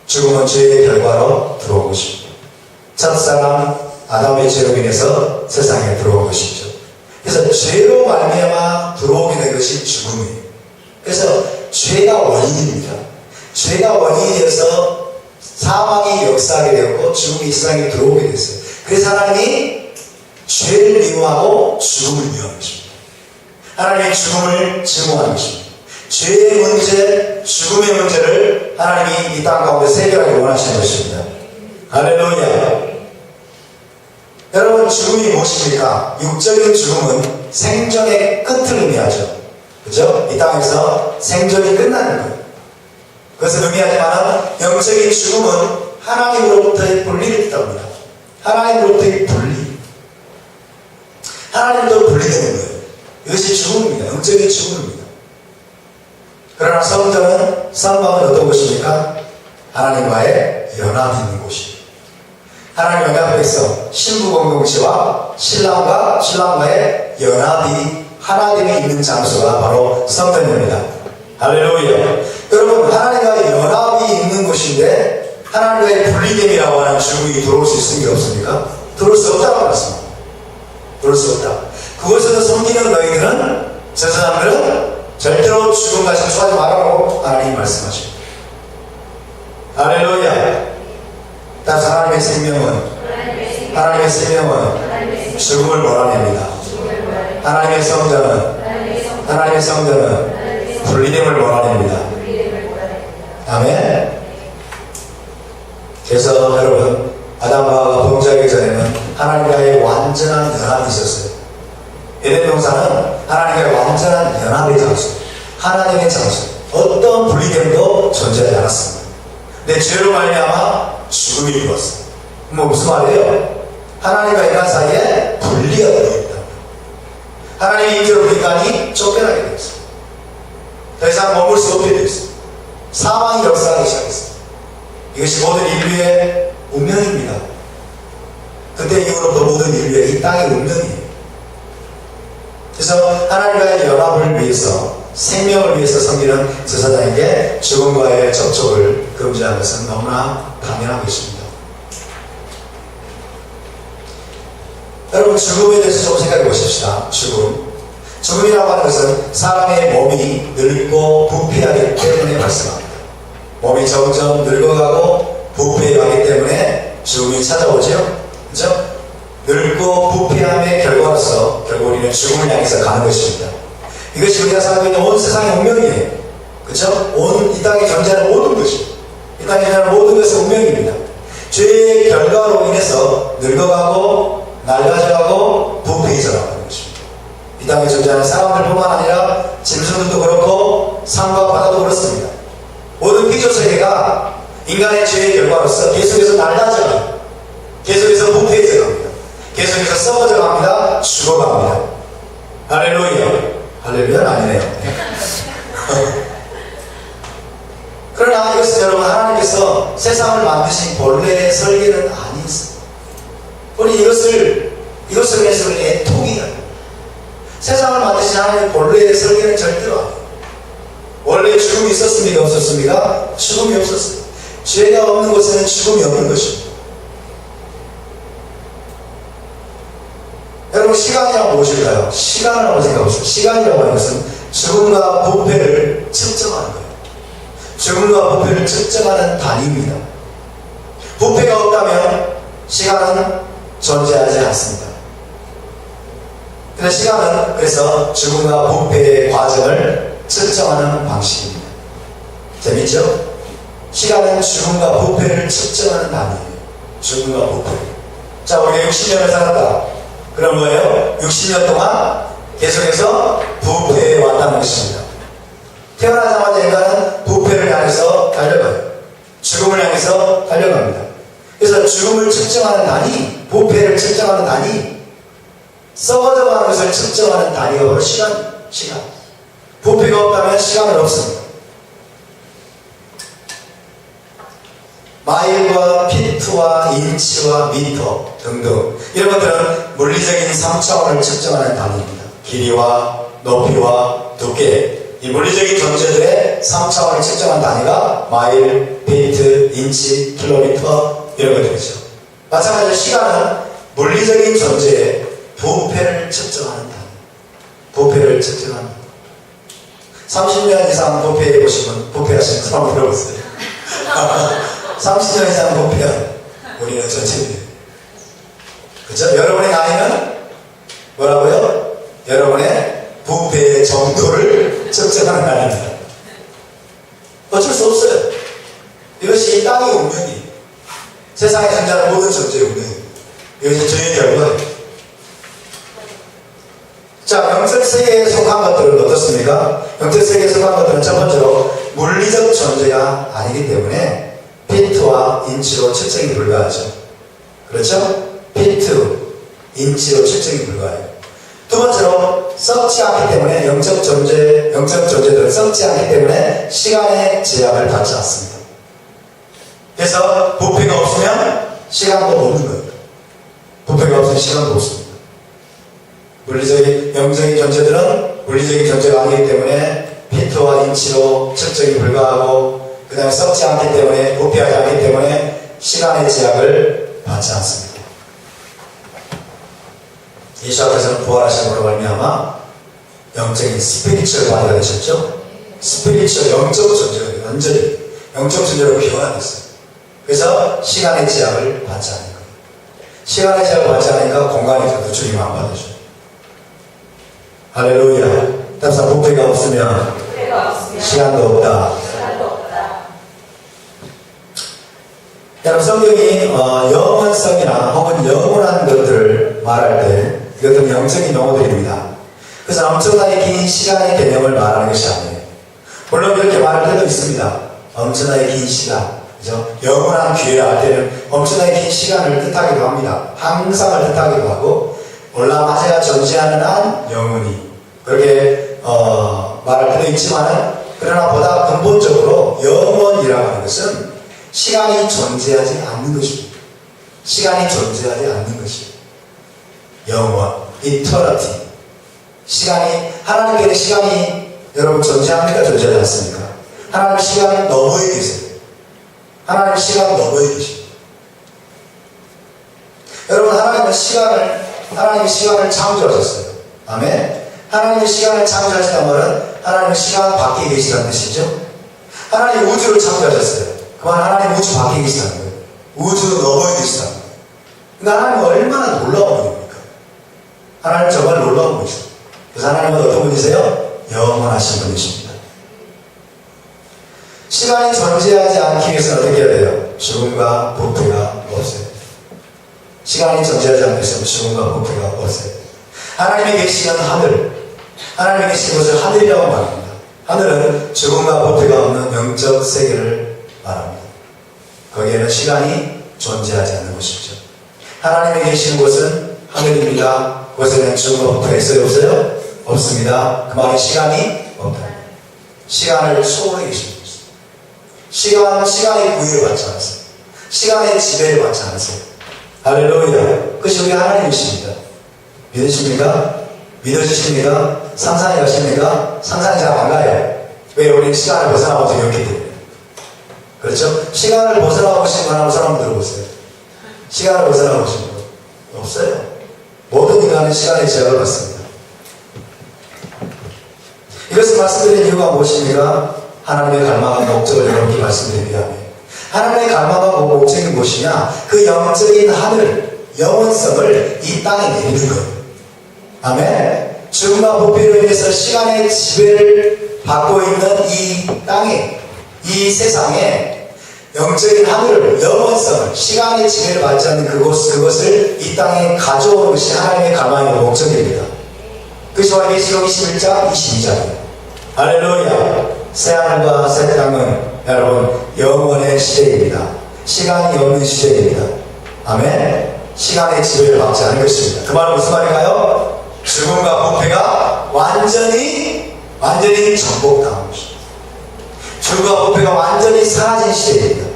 죽음은 죄의 결과로 들어온 것입니다. 첫사람 아담의 죄로 인해서 세상에 들어온 것이죠. 그래서 죄로 말미암아 들어오게 된 것이 죽음이에요. 그래서 죄가 원인입니다. 죄가 원인이 되어서 사망이 역사하게 되었고 죽음이 이 세상에 들어오게 됐어요. 그래서 하나님이 죄를 미워하고 죽음을 미워하는 것입니다. 하나님의 죽음을 증오하는 것입니다. 죄의 문제, 죽음의 문제를 하나님이 이 땅 가운데 해결하기 원하시는 것입니다. 할렐루야. 여러분, 죽음이 무엇입니까? 육적인 죽음은 생전의 끝을 의미하죠. 그죠? 이 땅에서 생전이 끝나는 거예요. 그것을 의미하지만 영적인 죽음은 하나님으로부터의 분리를 뜻합니다. 하나님으로부터의 분리. 하나님도 분리되는 거예요. 이것이 죽음입니다. 영적인 죽음입니다. 그러나 성전은 성막은 어떤 곳입니까? 하나님과의 연합이 있는 곳이에요. 하나님 연합에서 신부 공동체와 신랑과의 연합이 하나님이 있는 장소가 바로 성전입니다. 할렐루야. 여러분, 하나님과의 연합이 있는 곳인데 하나님과의 분리됨이라고 하는 죽음이 들어올 수 있습니까? 없습니까? 들어올 수 없다고 말했습니다. 들어올 수 없다. 그곳에서 섬기는 너희들은, 저 사람들은 절대로 죽음과 실수하지 말라고 하나님이 말씀하십니다. 할렐루야. 따라서 하나님의 생명은 죽음을 몰아냅니다. 하나님의 성전은 분리됨을 몰아냅니다. 아멘. 그래서 여러분, 아담과 하와가 범죄하기 전에는 하나님과의 완전한 연합이 있었어요. 에덴 동산은 하나님과의 완전한 연합의 장소, 하나님의 장소, 어떤 분리됨도 존재하지 않았습니다. 근데 죄로 말미암아 죽음이 들어왔어요. 무슨 말이에요? 하나님과 인간 사이에 분리가 되어있다. 하나님의 인격으로 인간이 쫓겨나게 되었어요. 더 이상 머물 수 없게 되었어요. 사망이 역사하기 시작했어요. 이것이 모든 인류의 운명입니다. 그때 이후로부터 모든 인류의 이 땅의 운명이에요. 그래서 하나님과의 연합을 위해서, 생명을 위해서 섬기는 제사장에게 죽음과의 접촉을 금지한 것은 너무나 당연한 것입니다. 여러분, 죽음에 대해서 좀 생각해 보십시다. 죽음이라고 하는 것은 사람의 몸이 늙고 부패하기 때문에 발생합니다. 몸이 점점 늙어가고 부패하기 때문에 죽음이 찾아오죠. 그렇죠? 늙고 부패함의 결과로서 결국 우리는 죽음을 향해서 가는 것입니다. 이것이 우리가 살고 있는 온 세상의 운명이에요. 그렇죠? 이 땅에 존재하는 모든 것이, 이 땅에 존재하는 모든 것의 운명입니다. 죄의 결과로 인해서 늙어가고 낡아져가고 부패해져가는 것입니다. 이 땅에 존재하는 사람들뿐만 아니라 짐승들도 그렇고 산과 바다도 그렇습니다. 모든 피조세계가 인간의 죄의 결과로서 계속해서 낡아져갑니다. 계속해서 부패해져갑니다. 계속해서 썩어져갑니다. 죽어갑니다. 할렐루야. 할렐루야는 아니네요. 그러나 이것은 여러분, 하나님께서 세상을 만드신 본래의 설계는 아니었습니다. 우리 이것을 위해서 우리 애통해야 해요. 세상을 만드신 하나님의 본래의 설계는 절대로 아니에요. 원래 죽음이 있었습니까? 없었습니까? 죽음이 없었어요. 죄가 없는 곳에는 죽음이 없는 것입니다. 여러분, 시간이란 무엇일까요? 시간을 한번 생각해보세요. 시간이라고 하는 것은 죽음과 부패를 측정하는 거예요. 죽음과 부패를 측정하는 단위입니다. 부패가 없다면 시간은 존재하지 않습니다. 그래서 죽음과 부패의 과정을 측정하는 방식입니다. 재밌죠? 시간은 죽음과 부패를 측정하는 단위예요. 죽음과 부패. 자, 우리가 60년을 살았다. 그럼 뭐예요? 60년 동안 계속해서 부패해 왔다는 것입니다. 태어나자마자 인간은 부패를 향해서 달려가요. 죽음을 향해서 달려갑니다. 그래서 죽음을 측정하는 단위, 부패를 측정하는 단위, 썩어져가는 것을 측정하는 단위가 바로 시간. 부패가 없다면 시간은 없습니다. 마일과 피트와 인치와 미터 등등, 이런 것들은 물리적인 3차원을 측정하는 단위입니다. 길이와 높이와 두께, 이 물리적인 존재들의 3차원을 측정한 단위가 마일, 피트, 인치, 킬로미터, 이런 것들이죠. 마찬가지로 시간은 물리적인 존재의 부패를 측정하는 단위, 부패를 측정하는 단위. 30년 이상 부패해 보신 분, 부패하신 분 한번 들어보세요. 30년 이상 부패한 우리는 전체입니다. 그렇죠? 여러분의 나이는 뭐라고요? 여러분의 부패의 정도를 측정하는 날입니다. 어쩔 수 없어요. 이것이 이 땅의 운명이에요. 세상에 존재하는 모든 존재의 운명입니다. 이것이 저희 결과예요. 자, 영적 세계에 속한 것들은 어떻습니까? 영적 세계에 속한 것들은 첫 번째로 물리적 존재가 아니기 때문에 피트와 인치로 측정이 불가하죠. 그렇죠? 피트, 인치로 측정이 불가해요. 두 번째로 썩지 않기 때문에 영적 존재들은 썩지 않기 때문에 시간의 제약을 받지 않습니다. 그래서 부피가 없으면 시간도 없는 거예요. 부피가 없으면 시간도 없습니다. 영적인 존재들은 물리적인 존재가 아니기 때문에 피트와 인치로 측정이 불가하고 그 다음에 썩지 않기 때문에 부피하지 않기 때문에 시간의 제약을 받지 않습니다. 예수께서는 부활하심으로 말미암아 영적인 스피리추얼 바디가 되셨죠. 스피리추얼 영적 존재가 완전히 영적 존재로 변화됐어요. 그래서 시간의 제약을 받지 않는 거예요. 시간의 제약을 받지 않으니까 공간이 자꾸 주님 안 받으셔요. 할렐루야. 답사 부패가 없으면 시간도 없다. 여러분 성경이 영원성이나 혹은 영원한 것들을 말할 때 이것들은 영적인 용어들입니다. 그래서 엄청나게 긴 시간의 개념을 말하는 것이 아니에요. 물론 이렇게 말할 때도 있습니다. 엄청나게 긴 시간, 그죠? 영원한 기회라 할 때는 엄청나게 긴 시간을 뜻하기도 합니다. 항상을 뜻하기도 하고 올라마세가 존재하는 한 영원히 그렇게 말할 때도 있지만은 그러나 보다 근본적으로 영원이라고 하는 것은 시간이 존재하지 않는 것입니다. 시간이 존재하지 않는 것입니다. 영원, eternity. 시간이, 하나님께는 시간이 여러분 존재합니까? 존재하지 않습니까? 하나님 시간이 너머에 계세요. 하나님 시간이 너머에 계십니다. 여러분 하나님이 시간을 창조하셨어요. 아멘. 하나님이 시간을 창조하셨단 말은 하나님은 시간 밖에 계시다는 뜻이죠. 하나님이 우주를 창조하셨어요. 그만 하나님 우주 밖에 계시다는 거예요. 우주 너머에 계시다는 거예요. 그러니까 하나님은 얼마나 놀라운 분입니까? 하나님 정말 놀라운 분이세요. 그래서 하나님은 어떤 분이세요? 영원하신 분이십니다. 시간이 존재하지 않기 위해서는 어떻게 해야 돼요? 죽음과 부패가 없어요. 시간이 존재하지 않기 위해서는 죽음과 부패가 없어요. 하나님이 계시는 하늘, 하나님이 계시는 것을 하늘이라고 말합니다. 하늘은 죽음과 부패가 없는 영적 세계를 말합니다. 거기에는 시간이 존재하지 않는 곳이죠. 하나님이 계시는 곳은 하늘입니다. 그곳에는 죽음과 부패가 있어요? 없어요? 없습니다. 그 말은 시간이 없다. 시간을 초월해 계십니다. 시간의 구애를 받지 않았어요. 시간의 지배를 받지 않았어요. 할렐루야. 그것이 우리 하나님이십니다. 믿으십니까? 믿어주십니까? 상상이 가십니까? 상상이 잘 안 가요. 왜? 우리는 시간을 벗어나고 되었기 때문에. 그렇죠? 시간을 벗어나고 싶은 하나님 사람 들어보세요. 시간을 벗어나고 싶은 분 없어요. 모든 인간은 시간의 제약을 받습니다. 이것을 말씀드린 이유가 무엇입니까? 하나님의 갈망한 목적을 여러분께 말씀드리기 위함이에요. 하나님의 갈망한 목적이 무엇이냐? 그 영적인 하늘, 영원성을 이 땅에 내리는 거예요. 아멘. 죽음과 부패로 인해서 시간의 지배를 받고 있는 이 땅에, 이 세상에 영적인 하늘을, 영원성을, 시간의 지배를 받지 않는 그것을 이 땅에 가져오는 것이 하나님의 갈망의 목적입니다. 그것이 계시록 21장 22절입니다. 할렐루야. 새하늘과 새 땅은 여러분 영원의 시대입니다. 시간이 없는 시대입니다. 아멘. 시간의 지배를 받지 않을 것입니다. 그 말은 무슨 말인가요? 죽음과 부패가 완전히 정복당한 것입니다. 죽음과 부패가 완전히 사라진 시대입니다.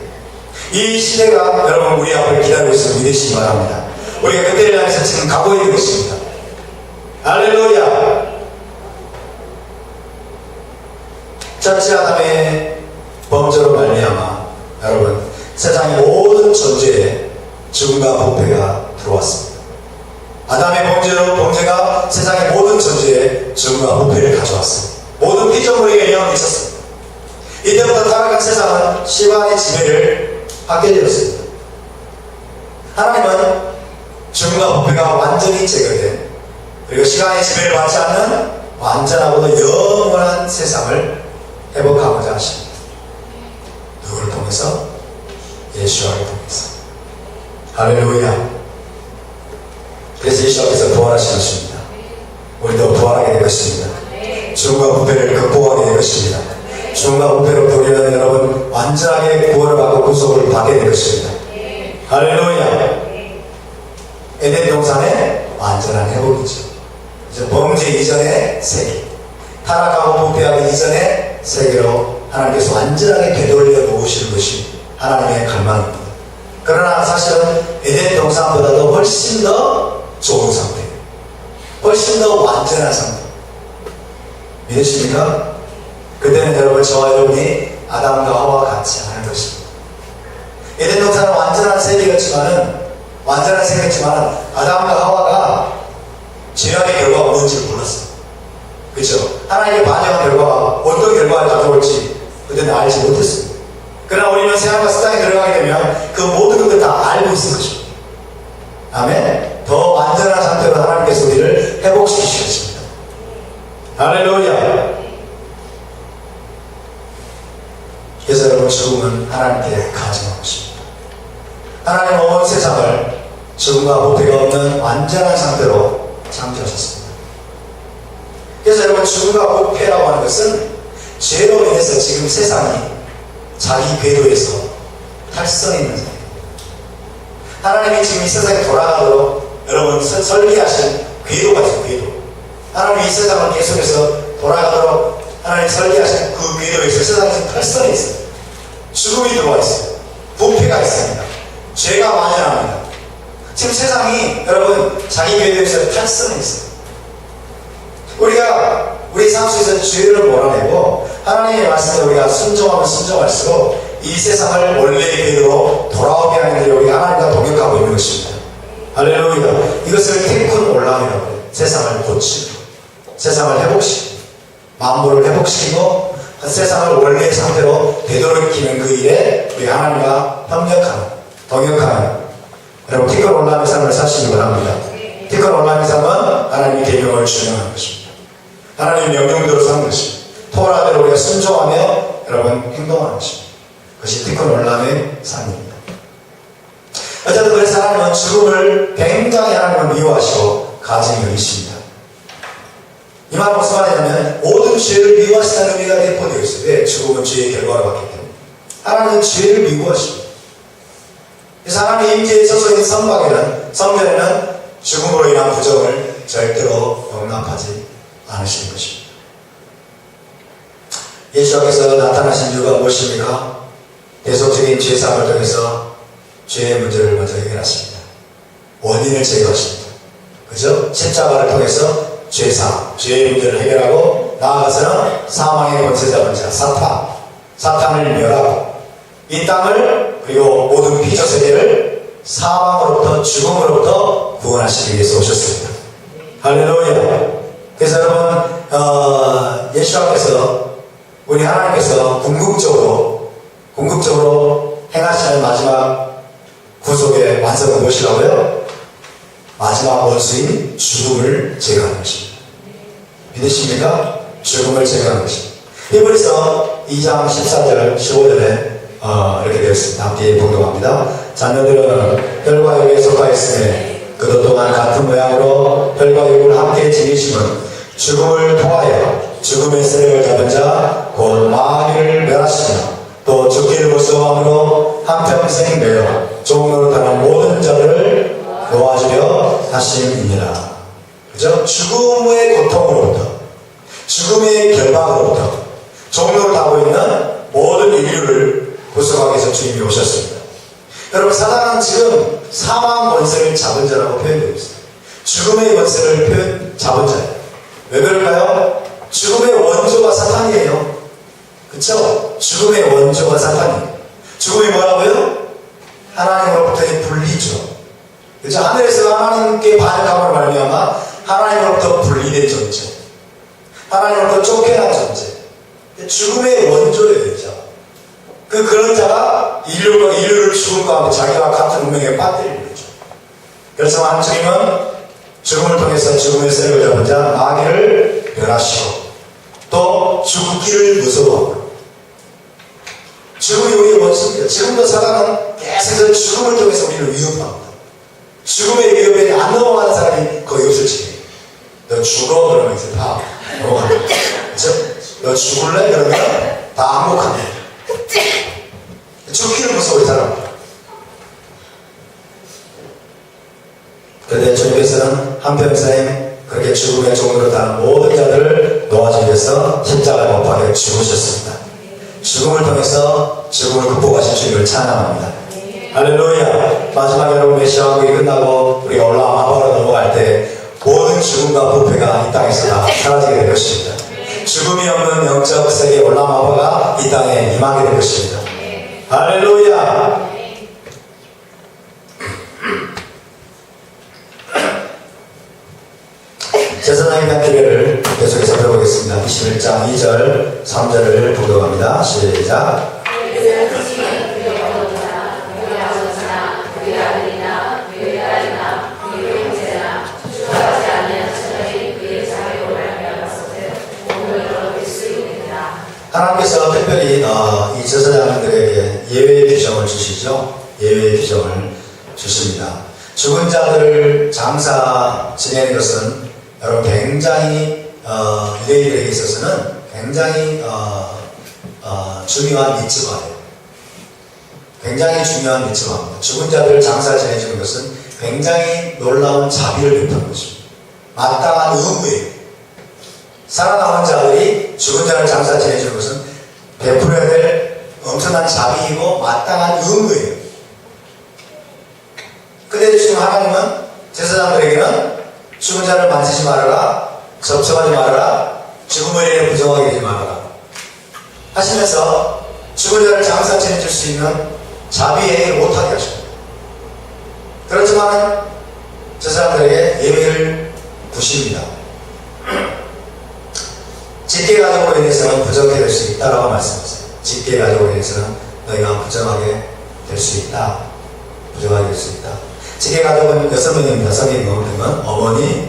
이 시대가 여러분 우리 앞을 기다리고 있음을 믿으시기 바랍니다. 우리가 그때를 향해서 지금 가고 있는 것입니다. 할렐루야. 첫째 아담의 범죄로 말미암아 여러분 세상의 모든 존재에 죽음과 부패가 들어왔습니다. 아담의 범죄가 세상의 모든 존재에 죽음과 부패를 가져왔습니다. 모든 피조물에게 영향을 미쳤습니다. 이때부터 타락한 세상은 시간의 지배를 받게 되었습니다. 하나님은 죽음과 부패가 완전히 제거된 그리고 시간의 지배를 받지 않는 완전하고도 영원한 세상을 회복하고자 하십니다. 누구를 통해서? 예수와를 통해서. 할렐루야. 그래서 예수께서 부활하신 것입니다. 우리도 부활하게 될 것입니다. 죽음과 부패를 극복하게 될 것입니다. 죽음과 부패로 우리는 여러분 완전하게 구원을 받고 구속을 받게 될 것입니다. 할렐루야. 에덴 동산의 완전한 회복이죠. 이제 범죄 이전의 세계, 타락하고 부패하기 이전의 세계로 하나님께서 완전하게 되돌려 놓으시는 것이 하나님의 갈망입니다. 그러나 사실은 에덴 동산보다도 훨씬 더 좋은 상태, 훨씬 더 완전한 상태. 믿으십니까? 그때는 여러분, 저와 여러분이 아담과 하와와 같지 않은 것입니다. 에덴 동산은 완전한 세계였지만은 아담과 하와가 죄악의 결과가 뭔지 몰랐어요. 그렇죠? 하나님의 반영한 결과가 어떤 결과를 가져올지 그때는 알지 못했습니다. 그러나 우리는 새하늘과 새 땅에 들어가게 되면 그 모든 것을 다 알고 있는 것입니다. 아멘. 더 완전한 상태로 하나님께서 우리를 회복시키시겠습니다. 할렐루야. 그래서 여러분, 죽음은 하나님께 가증한 것입니다. 하나님은 온 세상을 죽음과 부패가 없는 완전한 상태로 창조하셨습니다. 그래서 여러분, 죽음과 부패라고 하는 것은 죄로 인해서 지금 세상이 자기 궤도에서 탈선해 있는 상태. 하나님이 지금 이 세상에 돌아가도록 여러분 설계하신 궤도가 있어요. 궤도. 하나님이 이 세상을 계속해서 돌아가도록 하나님이 설계하신 그 궤도에서 세상에 지금 탈선해 있어요. 죽음이 들어와 있어요. 부패가 있습니다. 죄가 만연합니다. 지금 세상이 여러분 자기 궤도에서 탈선해 있어요. 우리가 우리 삶 속에서 죄를 몰아내고 하나님의 말씀에 우리가 순종하면 순종할수록 이 세상을 원래의 궤도로 돌아오게 하는 일을 우리가 하나님과 동역하고 있는 것입니다. 할렐루야. 이것을 테큰 올라움이라고 해요. 세상을 고치고, 세상을 회복시키고, 만물을 회복시키고, 세상을 원래의 상태로 되돌이키는 그 일에 우리 하나님과 협력하는, 동역하는, 여러분 테큰 올라움의 삶을 사시기 바랍니다. 테큰 올라움의 삶은 하나님의 계명을 준행하는 것입니다. 하나님의 명령대로 사는 것입니다. 토라대로 우리가 순종하며 여러분 행동하는 것입니다. 그것이 테큰 올라움의 삶입니다. 어쨌든 그래서 하나님은 죽음을 굉장히 하나님은 미워하시고 가증히 여기십니다. 이 말은 무슨 말이냐면 모든 죄를 미워하시다는 의미가 내포되어 있어요. 왜? 죽음은 죄의 결과를 받기 때문에. 하나님은 죄를 미워하십니다. 그래서 하나님의 임재에 서서 있는 성전에는 죽음으로 인한 부정을 절대로 용납하지 않으시는 것입니다. 예수께서 나타나신 이유가 무엇입니까? 대속적인 죄사함을 통해서 죄의 문제를 먼저 해결하십니다. 원인을 제거하십니다. 그죠? 십자가를 통해서 죄사, 죄의 문제를 해결하고 나아가서는 사망의 권세자 사탄을 멸하고 이 땅을 그리고 모든 피조 세계를 사망으로부터 죽음으로부터 구원하시기 위해서 오셨습니다. 할렐루야. 그래서 여러분 예수께서 우리 하나님께서 궁극적으로 행하시는 마지막 구속의 완성은 무엇이라고요? 마지막 원수인 죽음을 제거하는 것입니다. 믿으십니까? 죽음을 제거하는 것입니다. 히브리서 2장 14절 15절에 이렇게 되어 있습니다. 함께 봉독합니다. 자녀들은 혈과 육에 속하였으니 그도 또한 같은 모양으로 혈과 육을 함께 지니심은 죽음을 통하여 죽음의 세력을 잡은 자 곧 마귀를 멸하시며 또 죽기를 무서워함으로 한평생 매여 종노릇하는 모든 자들을 도와주려 하심이니라. 그죠? 죽음의 고통으로부터, 죽음의 결박으로부터 종노릇하고 있는 모든 인류를 구속하기 위해서 주님이 오셨습니다. 여러분, 사단은 지금 사망 권세를 잡은 자라고 표현되고 있어요. 죽음의 권세를 잡은 자예요. 왜 그럴까요? 죽음의 원조가 사탄이에요. 그쵸? 죽음의 원조가 사탄이에요. 죽음이 뭐라고요? 하나님으로부터의 분리죠. 그쵸? 하늘에서 하나님께 반역함을 말미암아 하나님으로부터 분리된 존재, 하나님으로부터 쫓겨난 존재, 죽음의 원조예요. 그죠? 그런 자가 인류를 죽은 가운데 자기와 같은 운명에 빠뜨리는 거죠. 그래서 하나님은 죽음을 통해서 죽음의 세력을 잡은 자 마귀를 멸하시고 또 죽기를 무서워하고, 죽음이 우리의 원수입니다. 지금도 사단은 계속해서 죽음을 통해서 우리를 위협합니다. 죽음의 위협에 안 넘어가는 사람이 거의 없을 지경이에요. 너 죽어? 그러면 이제 다 넘어간다. 그렇죠? 너 죽을래? 그러면 다 암묵한다. 죽기는 무서워요, 사람. 그런데 주님께서는 한평생 그렇게 죽음의 종으로 다는 모든 자들을 도와주기 위해서 십자가에 못 박혀 죽으셨습니다. 죽음을 통해서 죽음을 극복하신 주님을 찬양합니다. 할렐루야. 마지막에 여러분 메시아왕국이 끝나고 우리가 올라와 마바로 넘어갈 때 모든 죽음과 부패가 이 땅에서 다 사라지게 될 것입니다. 죽음이 없는 영적 세계 올라와 마바가 이 땅에 임하게 될 것입니다. 할렐루야. 제사장에 대한 기회를 계속해서 배워보겠습니다. 21장 2절 3절을 보도록 합니다. 시작. 하나님께서 특별히 이 제사장들에게 예외의 규정을 주시죠. 예외의 규정을 주십니다. 죽은 자들을 장사 지내는 것은 여러분 굉장히 유대인들에게 있어서는 굉장히 중요한 미tzva예요. 굉장히 중요한 미tzva입니다. 죽은 자들을 장사 지내주는 것은 굉장히 놀라운 자비를 베푸는 것입니다. 마땅한 의무예요. 살아남은 자들이 죽은 자를 장사 지내주는 것은 베풀어야 될 엄청난 자비이고 마땅한 의무예요. 그런데 지금 하나님은 제사장들에게는 죽은 자를 만지지 말아라, 접촉하지 말아라, 죽음을 인해 부정하게 되지 말아라 하시면서 죽은 자를 장사 지내줄 수 있는 자비에 못하게 하십니다. 그렇지만 제사장들에게 예외를 두십니다. 직계 가족으로 인해서는 부정하게 될 수 있다라고 말씀하세요. 직계 가족으로 인해서는 너희가 부정하게 될 수 있다. 부정하게 될 수 있다. 직계 가족은 6명입니다. 성경에 보면 어머니,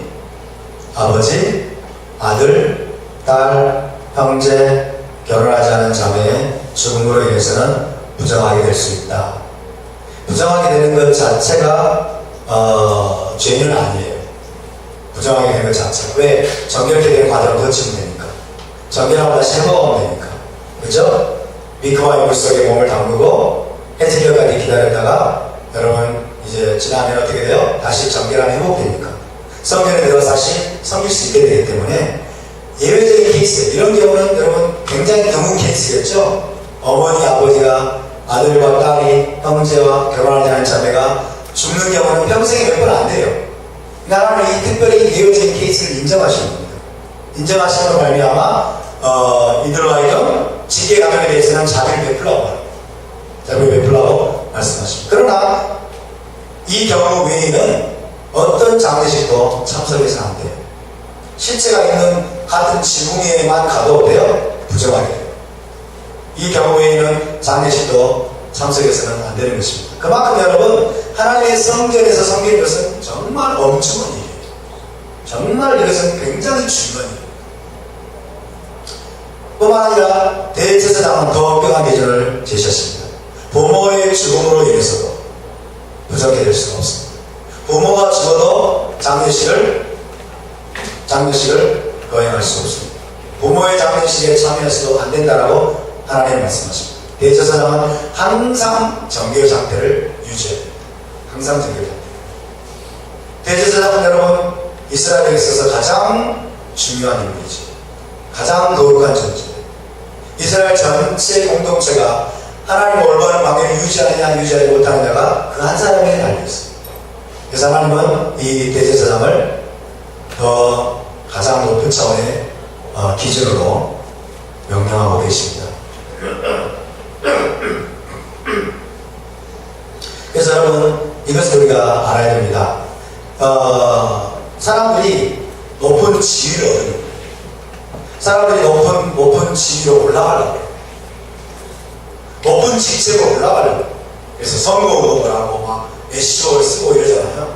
아버지, 아들, 딸, 형제, 결혼하지 않은 자매의 죽음으로 인해서는 부정하게 될 수 있다. 부정하게 되는 것 자체가 죄는 아니에요. 부정하게 되는 것 자체가. 왜? 정결케 되는 과정을 거치면 되니까. 정결하고 다시 회복하면 되니까. 그죠? 미크와 이불 속에 몸을 담그고 해지기까지 기다렸다가 여러분 이제 지나면 어떻게 돼요? 다시 정결함이 회복되니까. 성전에 들어서 다시 섬길 수 있게 되기 때문에 예외적인 케이스, 이런 경우는 여러분 굉장히 드문 케이스겠죠? 어머니, 아버지가 아들과 딸이 형제와 결혼하지 않은 자매가 죽는 경우는 평생에 몇 번 안 돼요. 하나님은 이 특별히 예외적인 케이스를 인정하시는 겁니다. 인정하시는 걸 말미암아 이들로 하여금 직계 가정에 대해서는 자비를 베풀라고 합니다. 자비를 베풀라고 말씀하십니다. 그러나 이 경우 외에는 어떤 장례식도 참석해서 안 돼요. 실체가 있는 같은 지붕 위에만 가도 돼요? 부정하게 돼요. 이 경우 외에는 장례식도 참석해서는 안 되는 것입니다. 그만큼 여러분 하나님의 성전에서 섬기는 것은 정말 엄청난 일이에요. 정말 이것은 굉장히 중요한 일이에요. 뿐만 아니라 대제사장은 더 엄격한 기준을 제시했습니다. 부모의 죽음으로 인해서도 부정하게 될 수가 없습니다. 부모가 죽어도 장례식을 거행할 수 없습니다. 부모의 장례식에 참여해서도 안 된다라고 하나님 말씀하십니다. 대제사장은 항상 정결 상태를 유지해야 됩니다. 항상 정결 상태. 대제사장은 여러분 이스라엘에 있어서 가장 중요한 인물이죠. 가장 거룩한 존재. 이스라엘 전체 공동체가 하나님의 올바른 관계를 유지하느냐 유지하지 못하느냐가 그 한 사람에게 달려있습니다. 그래서 하나님은 이 대제사장을 더 가장 높은 차원의 기준으로 명령하고 계십니다. 그래서 여러분 이것을 우리가 알아야 됩니다. 사람들이 높은 지위를 얻으려고, 사람들이 높은 지위로 올라가려고, 높은 직책으로 올라가려고. 그래서 선거운동을 하고 막 SCO를 쓰고 이러잖아요.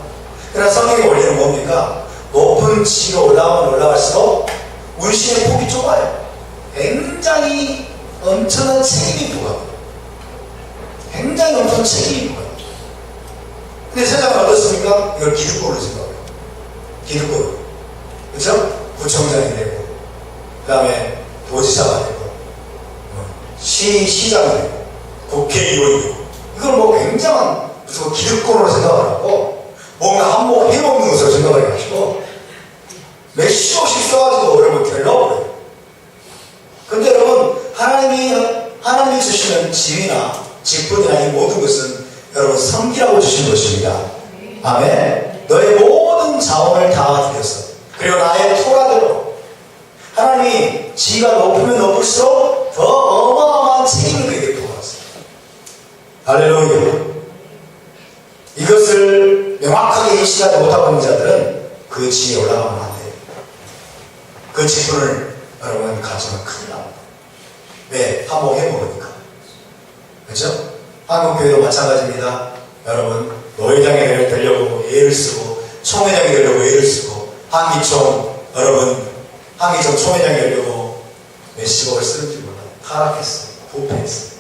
그러나 성경의 원리는 뭡니까? 높은 지위로 올라가면 올라갈수록 운신의 폭이 좁아요. 굉장히 엄청난 책임이 부과돼요. 굉장히 엄청난 책임이 부과돼요. 근데 세상은 어떻습니까? 이걸 기득권으로 생각해요. 기득권. 그렇죠? 구청장이 되고, 그 다음에 도지사가 되고, 시장이 되고, 국회의원이 되고, 이걸 뭐 굉장한 무슨 기득권으로 생각을 하고, 뭔가 한몫 해먹는 것으로 생각을 해가지고, 몇십억씩 써가지고 여러분 결러버려요. 근데 여러분, 하나님이 주시는 지위나 직분이나 이 모든 것은 여러분 성기라고 주신 것입니다. 아멘. 너의 모든 자원을 다 드렸어. 그리고 나의 토라대로 하나님이 지위가 높으면 높을수록 더 어마어마한 책임을 그에게 부어놨어요. 할렐루야. 이것을 명확하게 인식하지 못하고 있는 자들은 그 지위에 올라가면 안 돼요. 그 직분을 여러분 가지면 큰일 납니다. 왜? 한몫해먹으니까. 그렇죠? 한국교회도 마찬가지입니다. 여러분 노회장이 되려고 애를 쓰고 총회장이 되려고 애를 쓰고 한기총 여러분 한기총 총회장이 되려고 몇십억을 쓰는지 몰라요. 타락했어요. 부패했어요.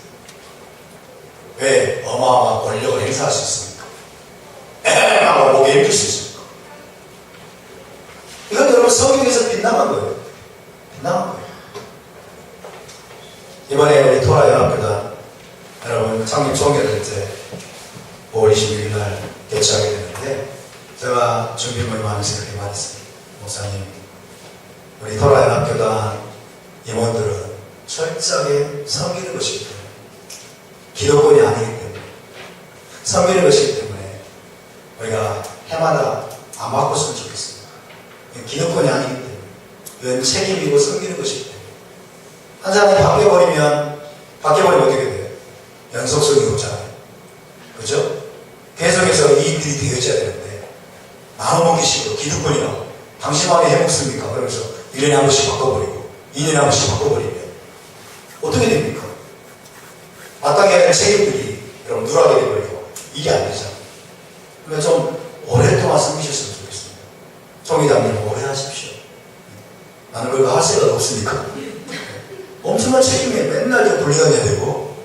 왜? 어마어마한 권력을 행사할 수 있습니까? 하고 목에 힘줄 수 있습니까? 이건 여러분 성경에서 빗나간 거예요. 빗나간 거예요. 이번에 우리 토라 연합교단 여러분 창립 총회를 이제 5월 26일 날 개최하게 되는데 제가 준비 모임하면서 이렇게 말했습니다. 목사님, 우리 토라 연합교단 임원들은 철저하게 섬기는 것이기 때문에 기독권이 아니기 때문에 섬기는 것이기 때문에 우리가 해마다 안 바꿨으면 좋겠습니다. 기독권이 아니기 때문에 이건 책임이고 섬기는 것이기 때문에 한 사람이 바뀌어버리면 어떻게 돼요? 연속성이 없잖아요. 그죠? 계속해서 이익들이 되어져야 되는데 나눠먹기식으로 기득권이라고 당신만이 해먹습니까? 그러면서 1년에 한 번씩 바꿔버리고 2년에 한 번씩 바꿔버리면 어떻게 됩니까? 마땅히 하는 책임들이 여러분 누락이 되버리고 이게 안 되잖아요. 그러니까 좀 오랫동안 섬기셨으면 좋겠습니다. 총회장님 오래 하십시오. 나는 그거 할 생각 없으니까. 엄청난 책임에 맨날 저 분리다녀야 되고,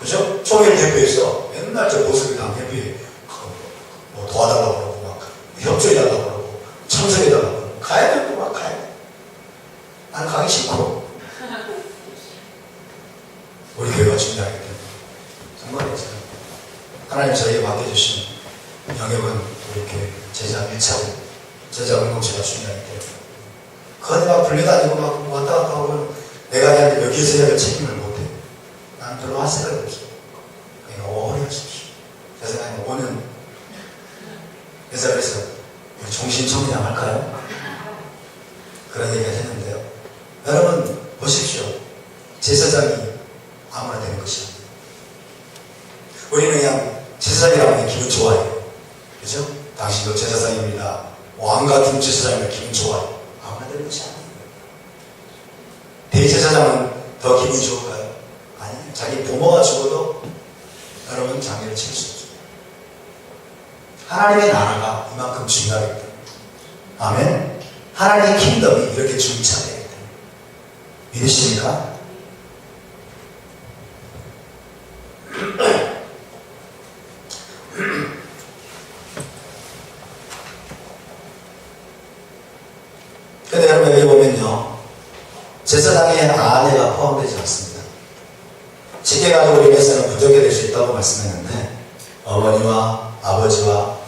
그죠? 총회를 대표해서 맨날 저 보수당 대표에 뭐 도와달라고 그러고, 막 협조해달라고 그러고, 참석해달라고 그러고, 가야 되고 막 가야 돼. 난 가기 싫고. 우리 교회가 중요하기 때문에. 정말 괜찮아요. 하나님 저희에게 맡겨주신 영역은 이렇게 제자 1차고, 제자 공동체가 중요하기 때문에. 그런데 막 분리다니고 막 왔다 갔다 하고, 내가 그냥 여기에서 해야 될 책임을 못해. 난 별로 할 생각이 없어. 그냥 오래 하십시오. 그래서 그냥 5년. 그래서 우리 종신총회장 할까요? 그런 얘기를 했는데요. 여러분 보십시오. 제사장이 아무나 되는 것이 아니에요. 우리는 그냥 제사장이라고 하면 기분 좋아해요. 그죠? 당신도 제사장입니다. 왕 같은 제사장이면 기분 좋아요. 아무나 되는 것이 아니에요. 대제사장은 더 기분이 좋을까요? 아니에요. 자기 부모가 죽어도 여러분 장례를 치를 수 없어요. 하나님의 나라가 이만큼 중요하기 때문에. 아멘. 하나님의 킹덤이 이렇게 중차되기 때문에. 믿으십니까? 근데 여러분 여기 보면요, 제사장의 아내가 포함되지 않습니다. 직계가족을 위해서는 부족이 될 수 있다고 말씀했는데 어머니와 아버지와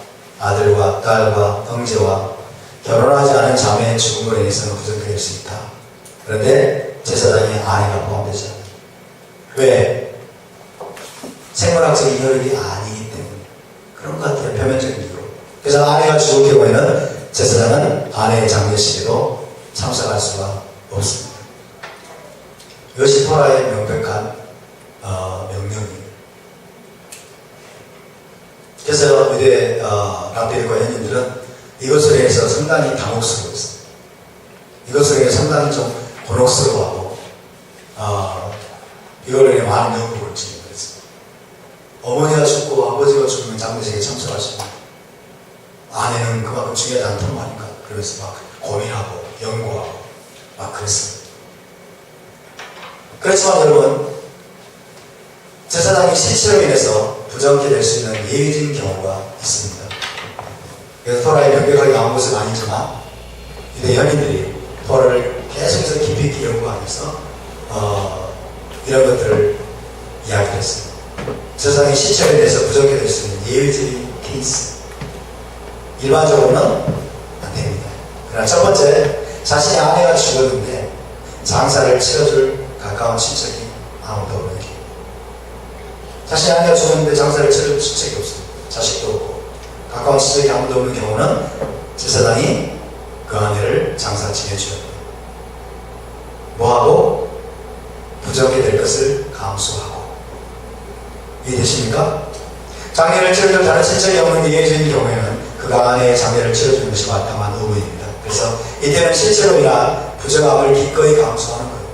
아들과 딸과 형제와 결혼하지 않은 자매의 죽음으로 인해서는 부족이 될 수 있다. 그런데 제사장의 아내가 포함되지 않아요. 왜? 생물학적 이혈이 아니기 때문에 그런 것 같아요. 표면적인 이유로. 그래서 아내가 죽을 경우에는 제사장은 아내의 장례식에도 참석할 수가 없습니다. 이것이 토라의 명백한 명령이에요. 그래서 우리 랍비들과 현인들은 이것을 위해서 상당히 당혹스러워했어요. 이것을 위해 상당히 좀 곤혹스러워하고 이걸 위해 많은 연구를 진행했어요. 어머니가 죽고 아버지가 죽으면 장례식에 참석하시고 아내는 그만큼 중요하지 않다는 말인가. 그래서 막 고민하고 연구하고 막 그랬어요. 그렇지만 여러분, 제사장이 실체로 인해서 부정케 될 수 있는 예외적인 경우가 있습니다. 그래서 토라에 명백하게 나온 것은 아니지만 유대 현인들이 토라를 계속해서 깊이 있게 연구하면서 이런 것들을 이야기했습니다. 세상의 시체에 대해서 부정케 될 수 있는 예외적인 케이스. 일반적으로는 안 됩니다. 그러나 첫 번째, 자신의 아내가 죽었는데 장사를 치러줄 가까운 친척이 아무도 없는 경우. 자신의 아내가 죽었는데 장사를 치러줄 친척이 없습니다. 자식도 없고 가까운 친척이 아무도 없는 경우는 제사장이 그 아내를 장사 지내줘야 합니다. 뭐하고? 부정케 될 것을 감수하고. 이해되십니까? 장례를 치러줄 다른 친척이 없는 예외적인 경우에는 그가 아내의 장례를 치러주는 것이 마땅한 의무입니다. 그래서 이때는 실제로이나 부정함을 기꺼이 감수하는 거예요.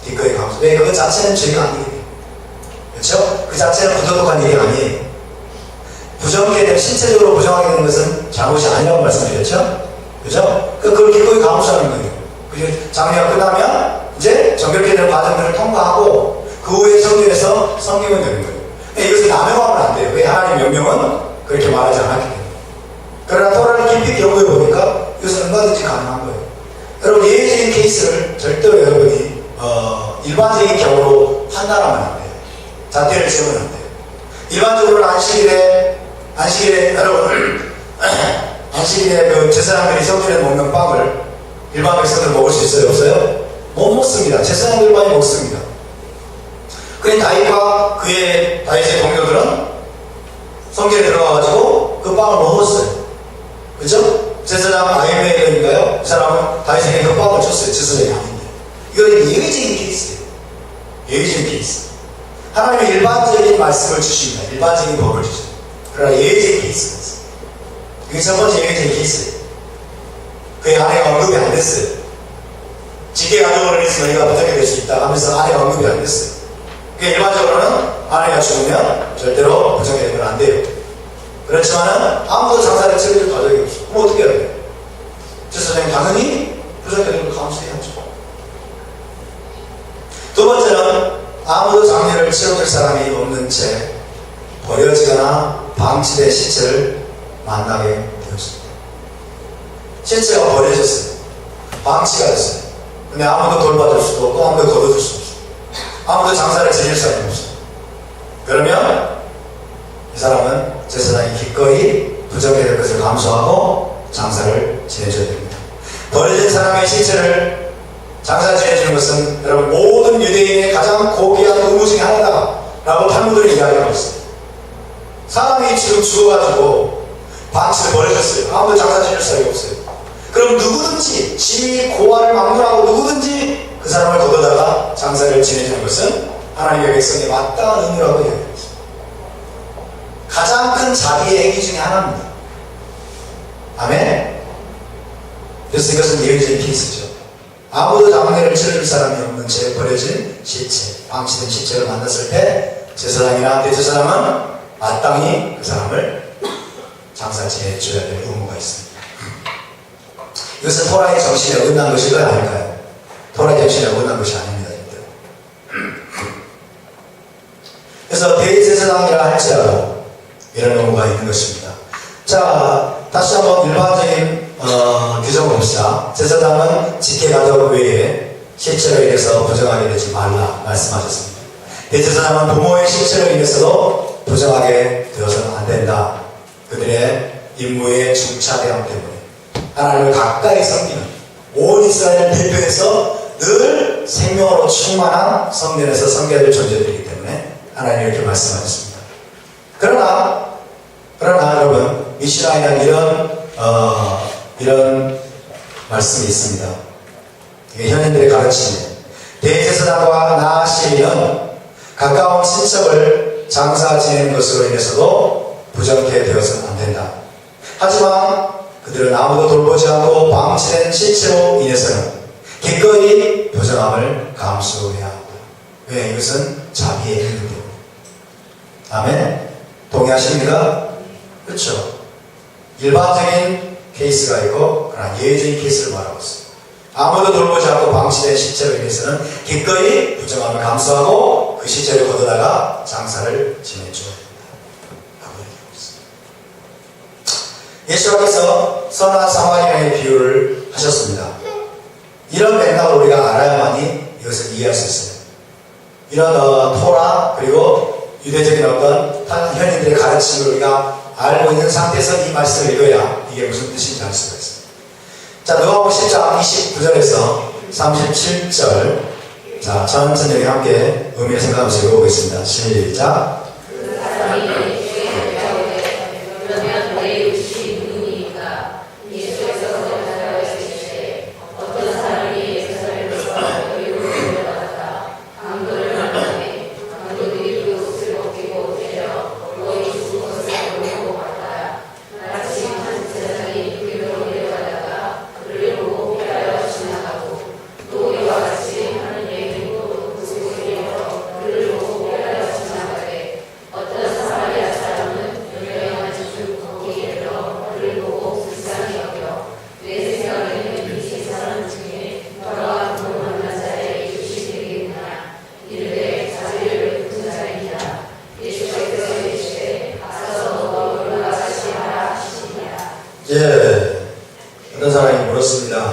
기꺼이 감수. 왜? 그것 자체는 죄가 아니거든요. 그렇죠? 그 자체는 부도덕한 일이 아니에요. 부정하게 되면, 신체적으로 부정하게 되는 것은 잘못이 아니라고 말씀드렸죠? 그죠? 그걸 기꺼이 감수하는 거예요. 그리고 장례가 끝나면 이제 정결케 되는 과정들을 통과하고 그 후에 성경에서 성경을 내는 거예요. 이것을 남용하면 안 돼요. 왜? 하나님 명령은 그렇게 말하지 않았기 때문에. 그러나 토라를 깊이 연구해 보니까 이것은 얼마든지 가능한 거예요. 여러분, 예외적인 케이스를 절대로 여러분이 일반적인 경우로 판단하면 안 돼요. 잣대를 지으면 안 돼요. 일반적으로는 안식일에 여러분 안식일에 그 제사장들이 성전에 먹는 빵을 일반 백성들은 먹을 수 있어요? 없어요? 못 먹습니다. 제사장들만이 먹습니다. 그래 다윗과 다윗의 동료들은 성전에 들어가가지고 그 빵을 먹었어요. 그죠? 제사장 아히멜인가요? 그 사람은 다윗에게 그 빵을 줬어요. 제사장이 아닌데. 이건 예외적인 케이스예요. 예외적인 케이스. 하나님이 일반적인 말씀을 주십니다. 일반적인 법을 주세요. 그러나 예외적인 케이스가 있어요. 이게 첫 번째 예외적인 케이스예요. 그의 아내가 언급이 안 됐어요. 직계 가족을 해서 너희가 부탁해 될 수 있다 하면서 아내가 언급이 안 됐어요. 일반적으로는 아내가 죽으면 절대로 부정해 되면 안 돼요. 그렇지만은 아무도 장사를 치러줄 가족이 없어. 그럼 어떻게 해야 돼요? 제사장이 당연히 부정해 되는 걸 감수해야죠. 두 번째는 아무도 장례를 치러줄 사람이 없는 채 버려지거나 방치된 시체를 만나게 되었습니다. 시체가 버려졌어요. 방치가 됐어요. 근데 아무도 돌봐줄 수도 없고 아무도 걷어줄 수도 없어요. 아무도 장사를 지낼 사람이 없어요. 그러면 이 사람은 제사장이 기꺼이 부정케 될 것을 감수하고 장사를 지내줘야 됩니다. 버려진 사람의 시체를 장사 지내주는 것은 여러분 모든 유대인의 가장 고귀한 의무 중에 하나다라고 탈무드는 이야기하고 있어요. 사람이 지금 죽어가지고 방치를 버려졌어요. 아무도 장사 지낼 사람이 없어요. 그럼 누구든지 지 고아를 막론하고 누구든지 그 사람을 걷어다가 장사를 지내주는 것은 하나님의 백성의 마땅한 의무라고 이야기합니다. 가장 큰 자비의 행위 중에 하나입니다. 아멘. 그래서 이것은 예외적인 케이스죠. 아무도 장례를 치러줄 사람이 없는 채 버려진 시체, 방치된 시체를 만났을 때 제사장이나 대제사장은 마땅히 그 사람을 장사 지내줘야 될 의무가 있습니다. 이것은 토라의 정신에 어긋난 것일까요? 아닐까요? 토라의 정신에 어긋난 것이 아닙니다. 그래서 대제사장이라 할지라도 이런 의무가 있는 것입니다. 자, 다시 한번 일반적인 규정을 봅시다. 제사장은 직계가족 외에 실체로 인해서 부정하게 되지 말라 말씀하셨습니다. 대제사장은 부모의 실체로 인해서도 부정하게 되어서는 안 된다. 그들의 임무의 중차대함 때문에 하나님을 가까이 섬기는 온 이스라엘을 대표해서 늘 생명으로 충만한 성전에서 섬겨야 될 존재들이기 때문에 하나님이 이렇게 말씀하셨습니다. 그러나 여러분 미시라에는 이런 말씀이 있습니다. 이게 현인들의 가르침이에요. 대제사장과 나아시리는 가까운 친척을 장사 지내는 것으로 인해서도 부정케 되어서는 안 된다. 하지만 그들은 아무도 돌보지 않고 방치된 실체로 인해서는 기꺼이 부정함을 감수해야 한다. 왜? 이것은 자비의 행위이기 때문에. 아멘? 동의하십니까? 그렇죠. 일반적인 케이스가 있고 그러나 예외적인 케이스를 말하고 있어요. 아무도 돌보지 않고 방치된 실체로 인해서는 기꺼이 부정함을 감수하고 그 실체를 걷어다가 장사를 지내줘야 됩니다. 예수님께서 선한 사마리아의 비유를 하셨습니다. 이런 맥락을 우리가 알아야만이 이것을 이해할 수 있어요. 이런 토라 그리고 유대적인 어떤 현인들의 가르침을 우리가 알고 있는 상태에서 이 말씀을 읽어야 이게 무슨 뜻인지 알 수가 있어요. 자, 누가복음 10장 29절에서 37절. 자, 천천히 함께 의미를 생각하면서 읽어보겠습니다. 시작. 예, 어떤 사람이 물었습니다.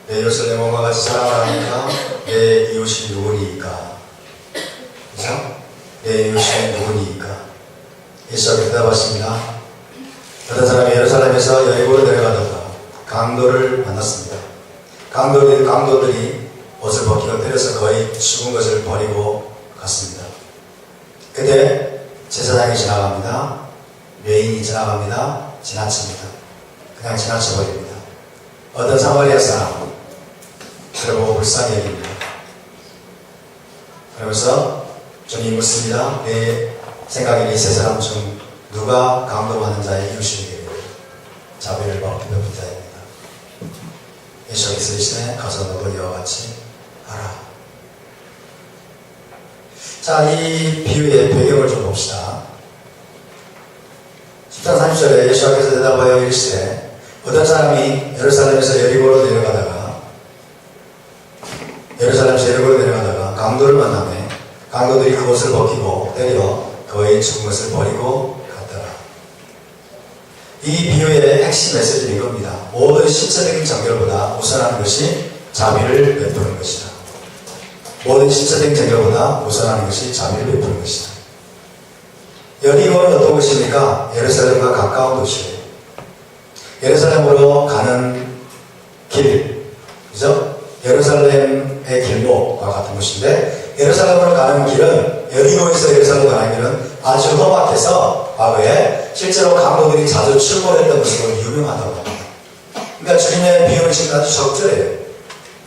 내 이웃을 내 몸과 같이 사랑하니까 내 이웃이 누구니까? 그죠? 내 이웃이 누구니까? 예수가 대답하십니다. 어떤 사람이 예루살렘에서 여리고로 내려가다가 강도를 만났습니다. 강도들이 옷을 벗기고 때려서 거의 죽은 것을 버리고 갔습니다. 그때 제사장이 지나갑니다. 레인이 지나갑니다. 지나칩니다. 그냥 지나쳐버립니다. 어떤 사마리아 사람 그를 보고 불쌍히 여깁니다. 그러면서 주님 묻습니다. 내 생각에 이 세 사람 중 누가 강도받는 자의 이웃이겠느냐? 자비를 베푼 자입니다. 예수께서 이르시되 가서 너도 이와 같이 하라. 자, 이 비유의 배경을 좀 봅시다. 10장 30절에 예수께서 대답하여 이르시되 어떤 사람이 예루살렘에서 여리고로 내려가다가 강도를 만나매 강도들이 그 옷을 벗기고 때려 거의 죽은 것을 버리고 갔더라. 이 비유의 핵심 메시지는 이겁니다. 모든 신체적인 정결보다 우선하는 것이 자비를 베푸는 것이다. 모든 신체적인 정결보다 우선하는 것이 자비를 베푸는 것이다. 여리고는 어떤 곳입니까? 예루살렘과 가까운 도시예요. 예루살렘으로 가는 길, 그죠? 예루살렘의 길목과 같은 곳인데, 예루살렘으로 가는 길은, 여리고에서 예루살렘으로 가는 길은 아주 험악해서 과거에 실제로 강도들이 자주 출몰했던 것으로 유명하다고 합니다. 그러니까 주님의 비유는 지금 아주 적절해요.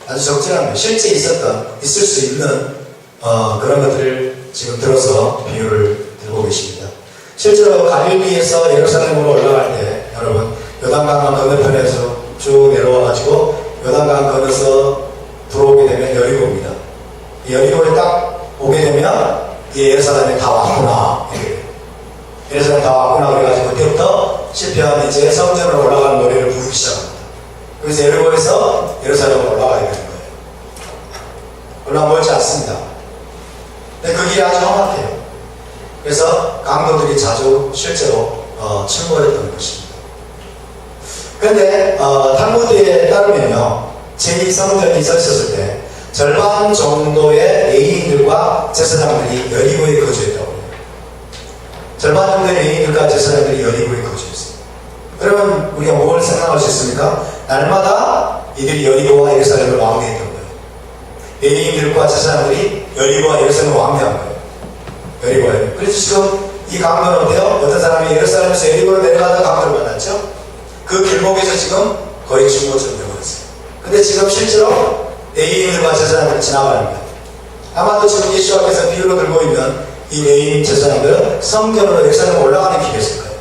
아주 적절합니다. 실제 있을 수 있는 그런 것들을 지금 들어서 비유를 들고 계십니다. 실제로 갈릴리에서 예루살렘으로 올라갈 때 여러분 요단강 건너편에서 쭉 내려와가지고 요단강 건너서 들어오게 되면 여리고입니다. 여리고에 딱 오게 되면 예루살렘에 다 왔구나. 예루살렘 다 왔구나. 그래가지고 그때부터 시편 이제 성전으로 올라가는 노래를 부르기 시작합니다. 그래서 여리고에서 예루살렘으로 올라가야 되는 거예요. 얼마 멀지 않습니다. 근데 그 길이 아주 험악해요. 그래서 강도들이 자주 실제로 출몰했던 것입니다. 그런데 탈무드에 따르면요, 제2성전이 있었을 때 절반 정도의 레위인들과 제사장들이 여리고에 거주했다고 해요. 절반 정도의 레위인들과 제사장들이 여리고에 거주했어요. 그러면 우리가 뭘 생각할 수 있습니까? 날마다 이들이 여리고와 예루살렘을 왕래했던 거예요. 레위인들과 제사장들이 여리고와 예루살렘을 왕래한 거예요. 여리고에. 그래서 지금 이 강도는 어때요? 어떤 사람이 예루살렘에서 여리고로 내려가다가 강도를 만났죠? 그 길목에서 지금 거의 죽은 것처럼 되어버렸어요. 근데 지금 실제로 레위인들과 제사장들이 지나가는 거예요. 아마도 지금 예수께서 비유로 들고 있는 이 레위인 제사장들은 성전으로 예루살렘에 올라가는 길이었을 거예요.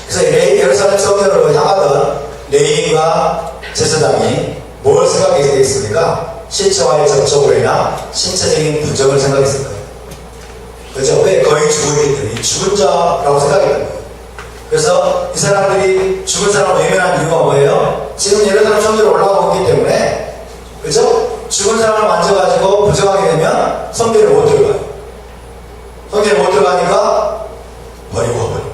그래서 예루살렘 성전으로 향하던 레위인과 제사장이 뭘 생각했겠습니까? 실체와의 접촉으로 인한 신체적인 부정을 생각했을 거예요. 그렇죠? 왜? 거의 죽었기 때문에 죽은 자라고 생각했던 거예요. 그래서 이 사람들이 죽은 사람을 외면한 이유가 뭐예요? 지금 예루살렘 성전으로 올라가고 있기 때문에, 그렇죠? 죽은 사람을 만져가지고 부정하게 되면 성전에 못 들어가요. 성전에 못 들어가니까 버리고 와버려요.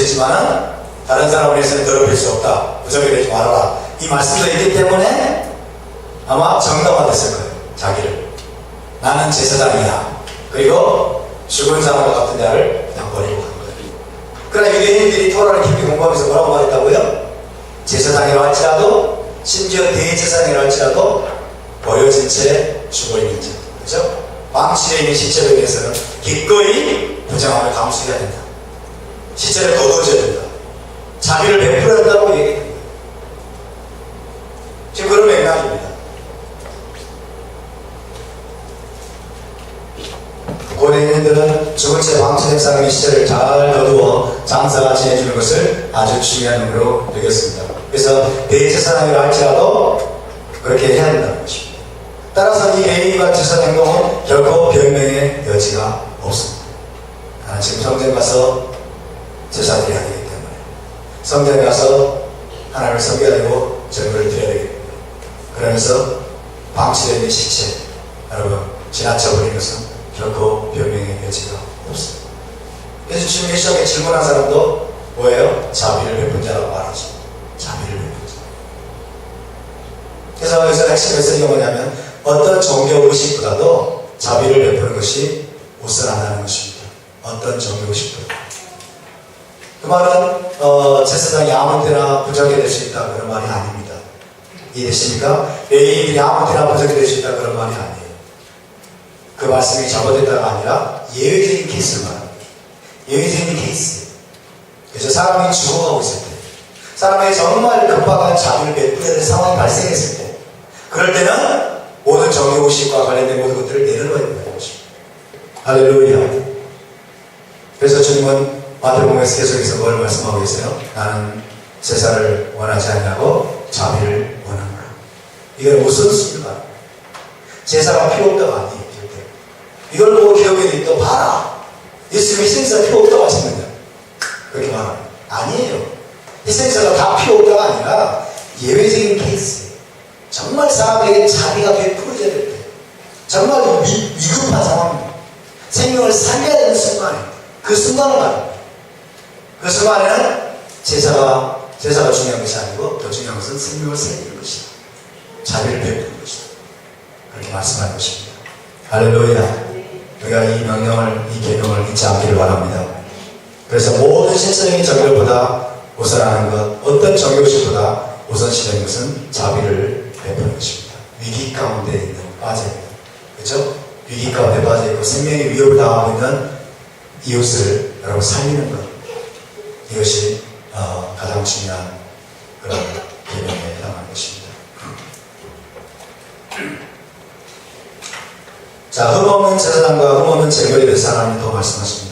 있지만은 다른 사람을 위해서는 더럽힐 수 없다. 부정이 되지 말아라. 이 말씀도 있기 때문에 아마 정당화됐을 거예요. 자기를. 나는 제사장이야. 그리고 죽은 사람과 같은 자를 그냥 버리고 간 거예요. 그러나 유대인들이 토라를 깊이 공부하면서 뭐라고 말했다고요? 제사장이라 할지라도, 심지어 대제사장이라 할지라도 버려진 채 죽어있는 자. 그렇죠? 방치되어 있는 시체에 대해서는 기꺼이 부정함을 감수해야 된다. 시체를 거두어줘야 된다. 자비를 베풀어야 한다고 얘기합니다. 지금 그런 맥락입니다. 고대인들은 죽은 채 방치된 사람의 시체를 잘 거두어 장사가 지내주는 것을 아주 중요한 의무로 여겼습니다. 그래서 대제사장이라 할지라도 그렇게 해야 된다는 것입니다. 따라서 이 레위기와 제사 행동은 결코 변명의 여지가 없습니다. 지금 성전 가서 제사드려야 되기 때문에, 성전에 가서 하나님을 섬겨야 되고 전부를 드려야 되기 때문에, 그러면서 방치되어 있는 시체 여러분 지나쳐버리는 것은 결코 변명의 여지가 없습니다. 그래서 주님의 시험에 질문한 사람도 뭐예요? 자비를 베푼 자라고 말하죠. 자비를 베푼 자. 그래서 여기서 핵심 메시지가 뭐냐면 어떤 종교 의식보다도 자비를 베푸는 것이 우선하다는 것입니다. 어떤 종교 의식보다. 그 말은 제사장이 아무 때나 부정이 될 수 있다 그런 말이 아닙니다. 이해되십니까? 레위인들이 아무 때나 부정이 될 수 있다 그런 말이 아니에요. 그 말씀이 잘못됐다가 아니라 예외적인 케이스를 말합니다. 예외적인 케이스. 그래서 사람이 죽어가고 있을 때, 사람에게 정말 급박한 자비를 베풀어야 될 상황이 발생했을 때, 그럴 때는 모든 정의의식과 관련된 모든 것들을 내려놓아야 된다는 것입니다. 할렐루야. 그래서 주님은 마태복음에서 계속해서 뭘 말씀하고 계세요? 나는 제사를 원하지 않냐고 자비를 원하노라. 이건 우선순위가 제사가 필요 없다가 아니에요. 이걸 보고 기독교인들이 또 봐라. 예수님 희생사가 필요 없다고 하셨는데 그렇게 말합니다. 아니에요. 희생사가 다 필요 없다가 아니라 예외적인 케이스. 정말 사람에게 자비가 베풀어져야 될 때, 정말 위급한 상황입니다. 생명을 살려야 되는 순간에 그 순간을 말합니다. 그 순간에는 제사가 중요한 것이 아니고 더 중요한 것은 생명을 살리는 것이다. 자비를 베푸는 것이다. 그렇게 말씀하는 것입니다. 할렐루야. 우리가 이 명령을, 이 계명을 잊지 않기를 바랍니다. 그래서 모든 신체적인 정결보다 우선하는 것, 어떤 정결식보다 우선시되는 것은 자비를 베푸는 것입니다. 위기 가운데 있는 빠져있는, 그렇죠? 위기 가운데 빠져있고 생명의 위협을 당하고 있는 이웃을 여러분 살리는 것, 이것이 가장 중요한 그런 계명에 해당하는 것입니다. 자, 흠없는 제사장과 흠없는 제물에 대해서 하나님이 더 말씀하십니다.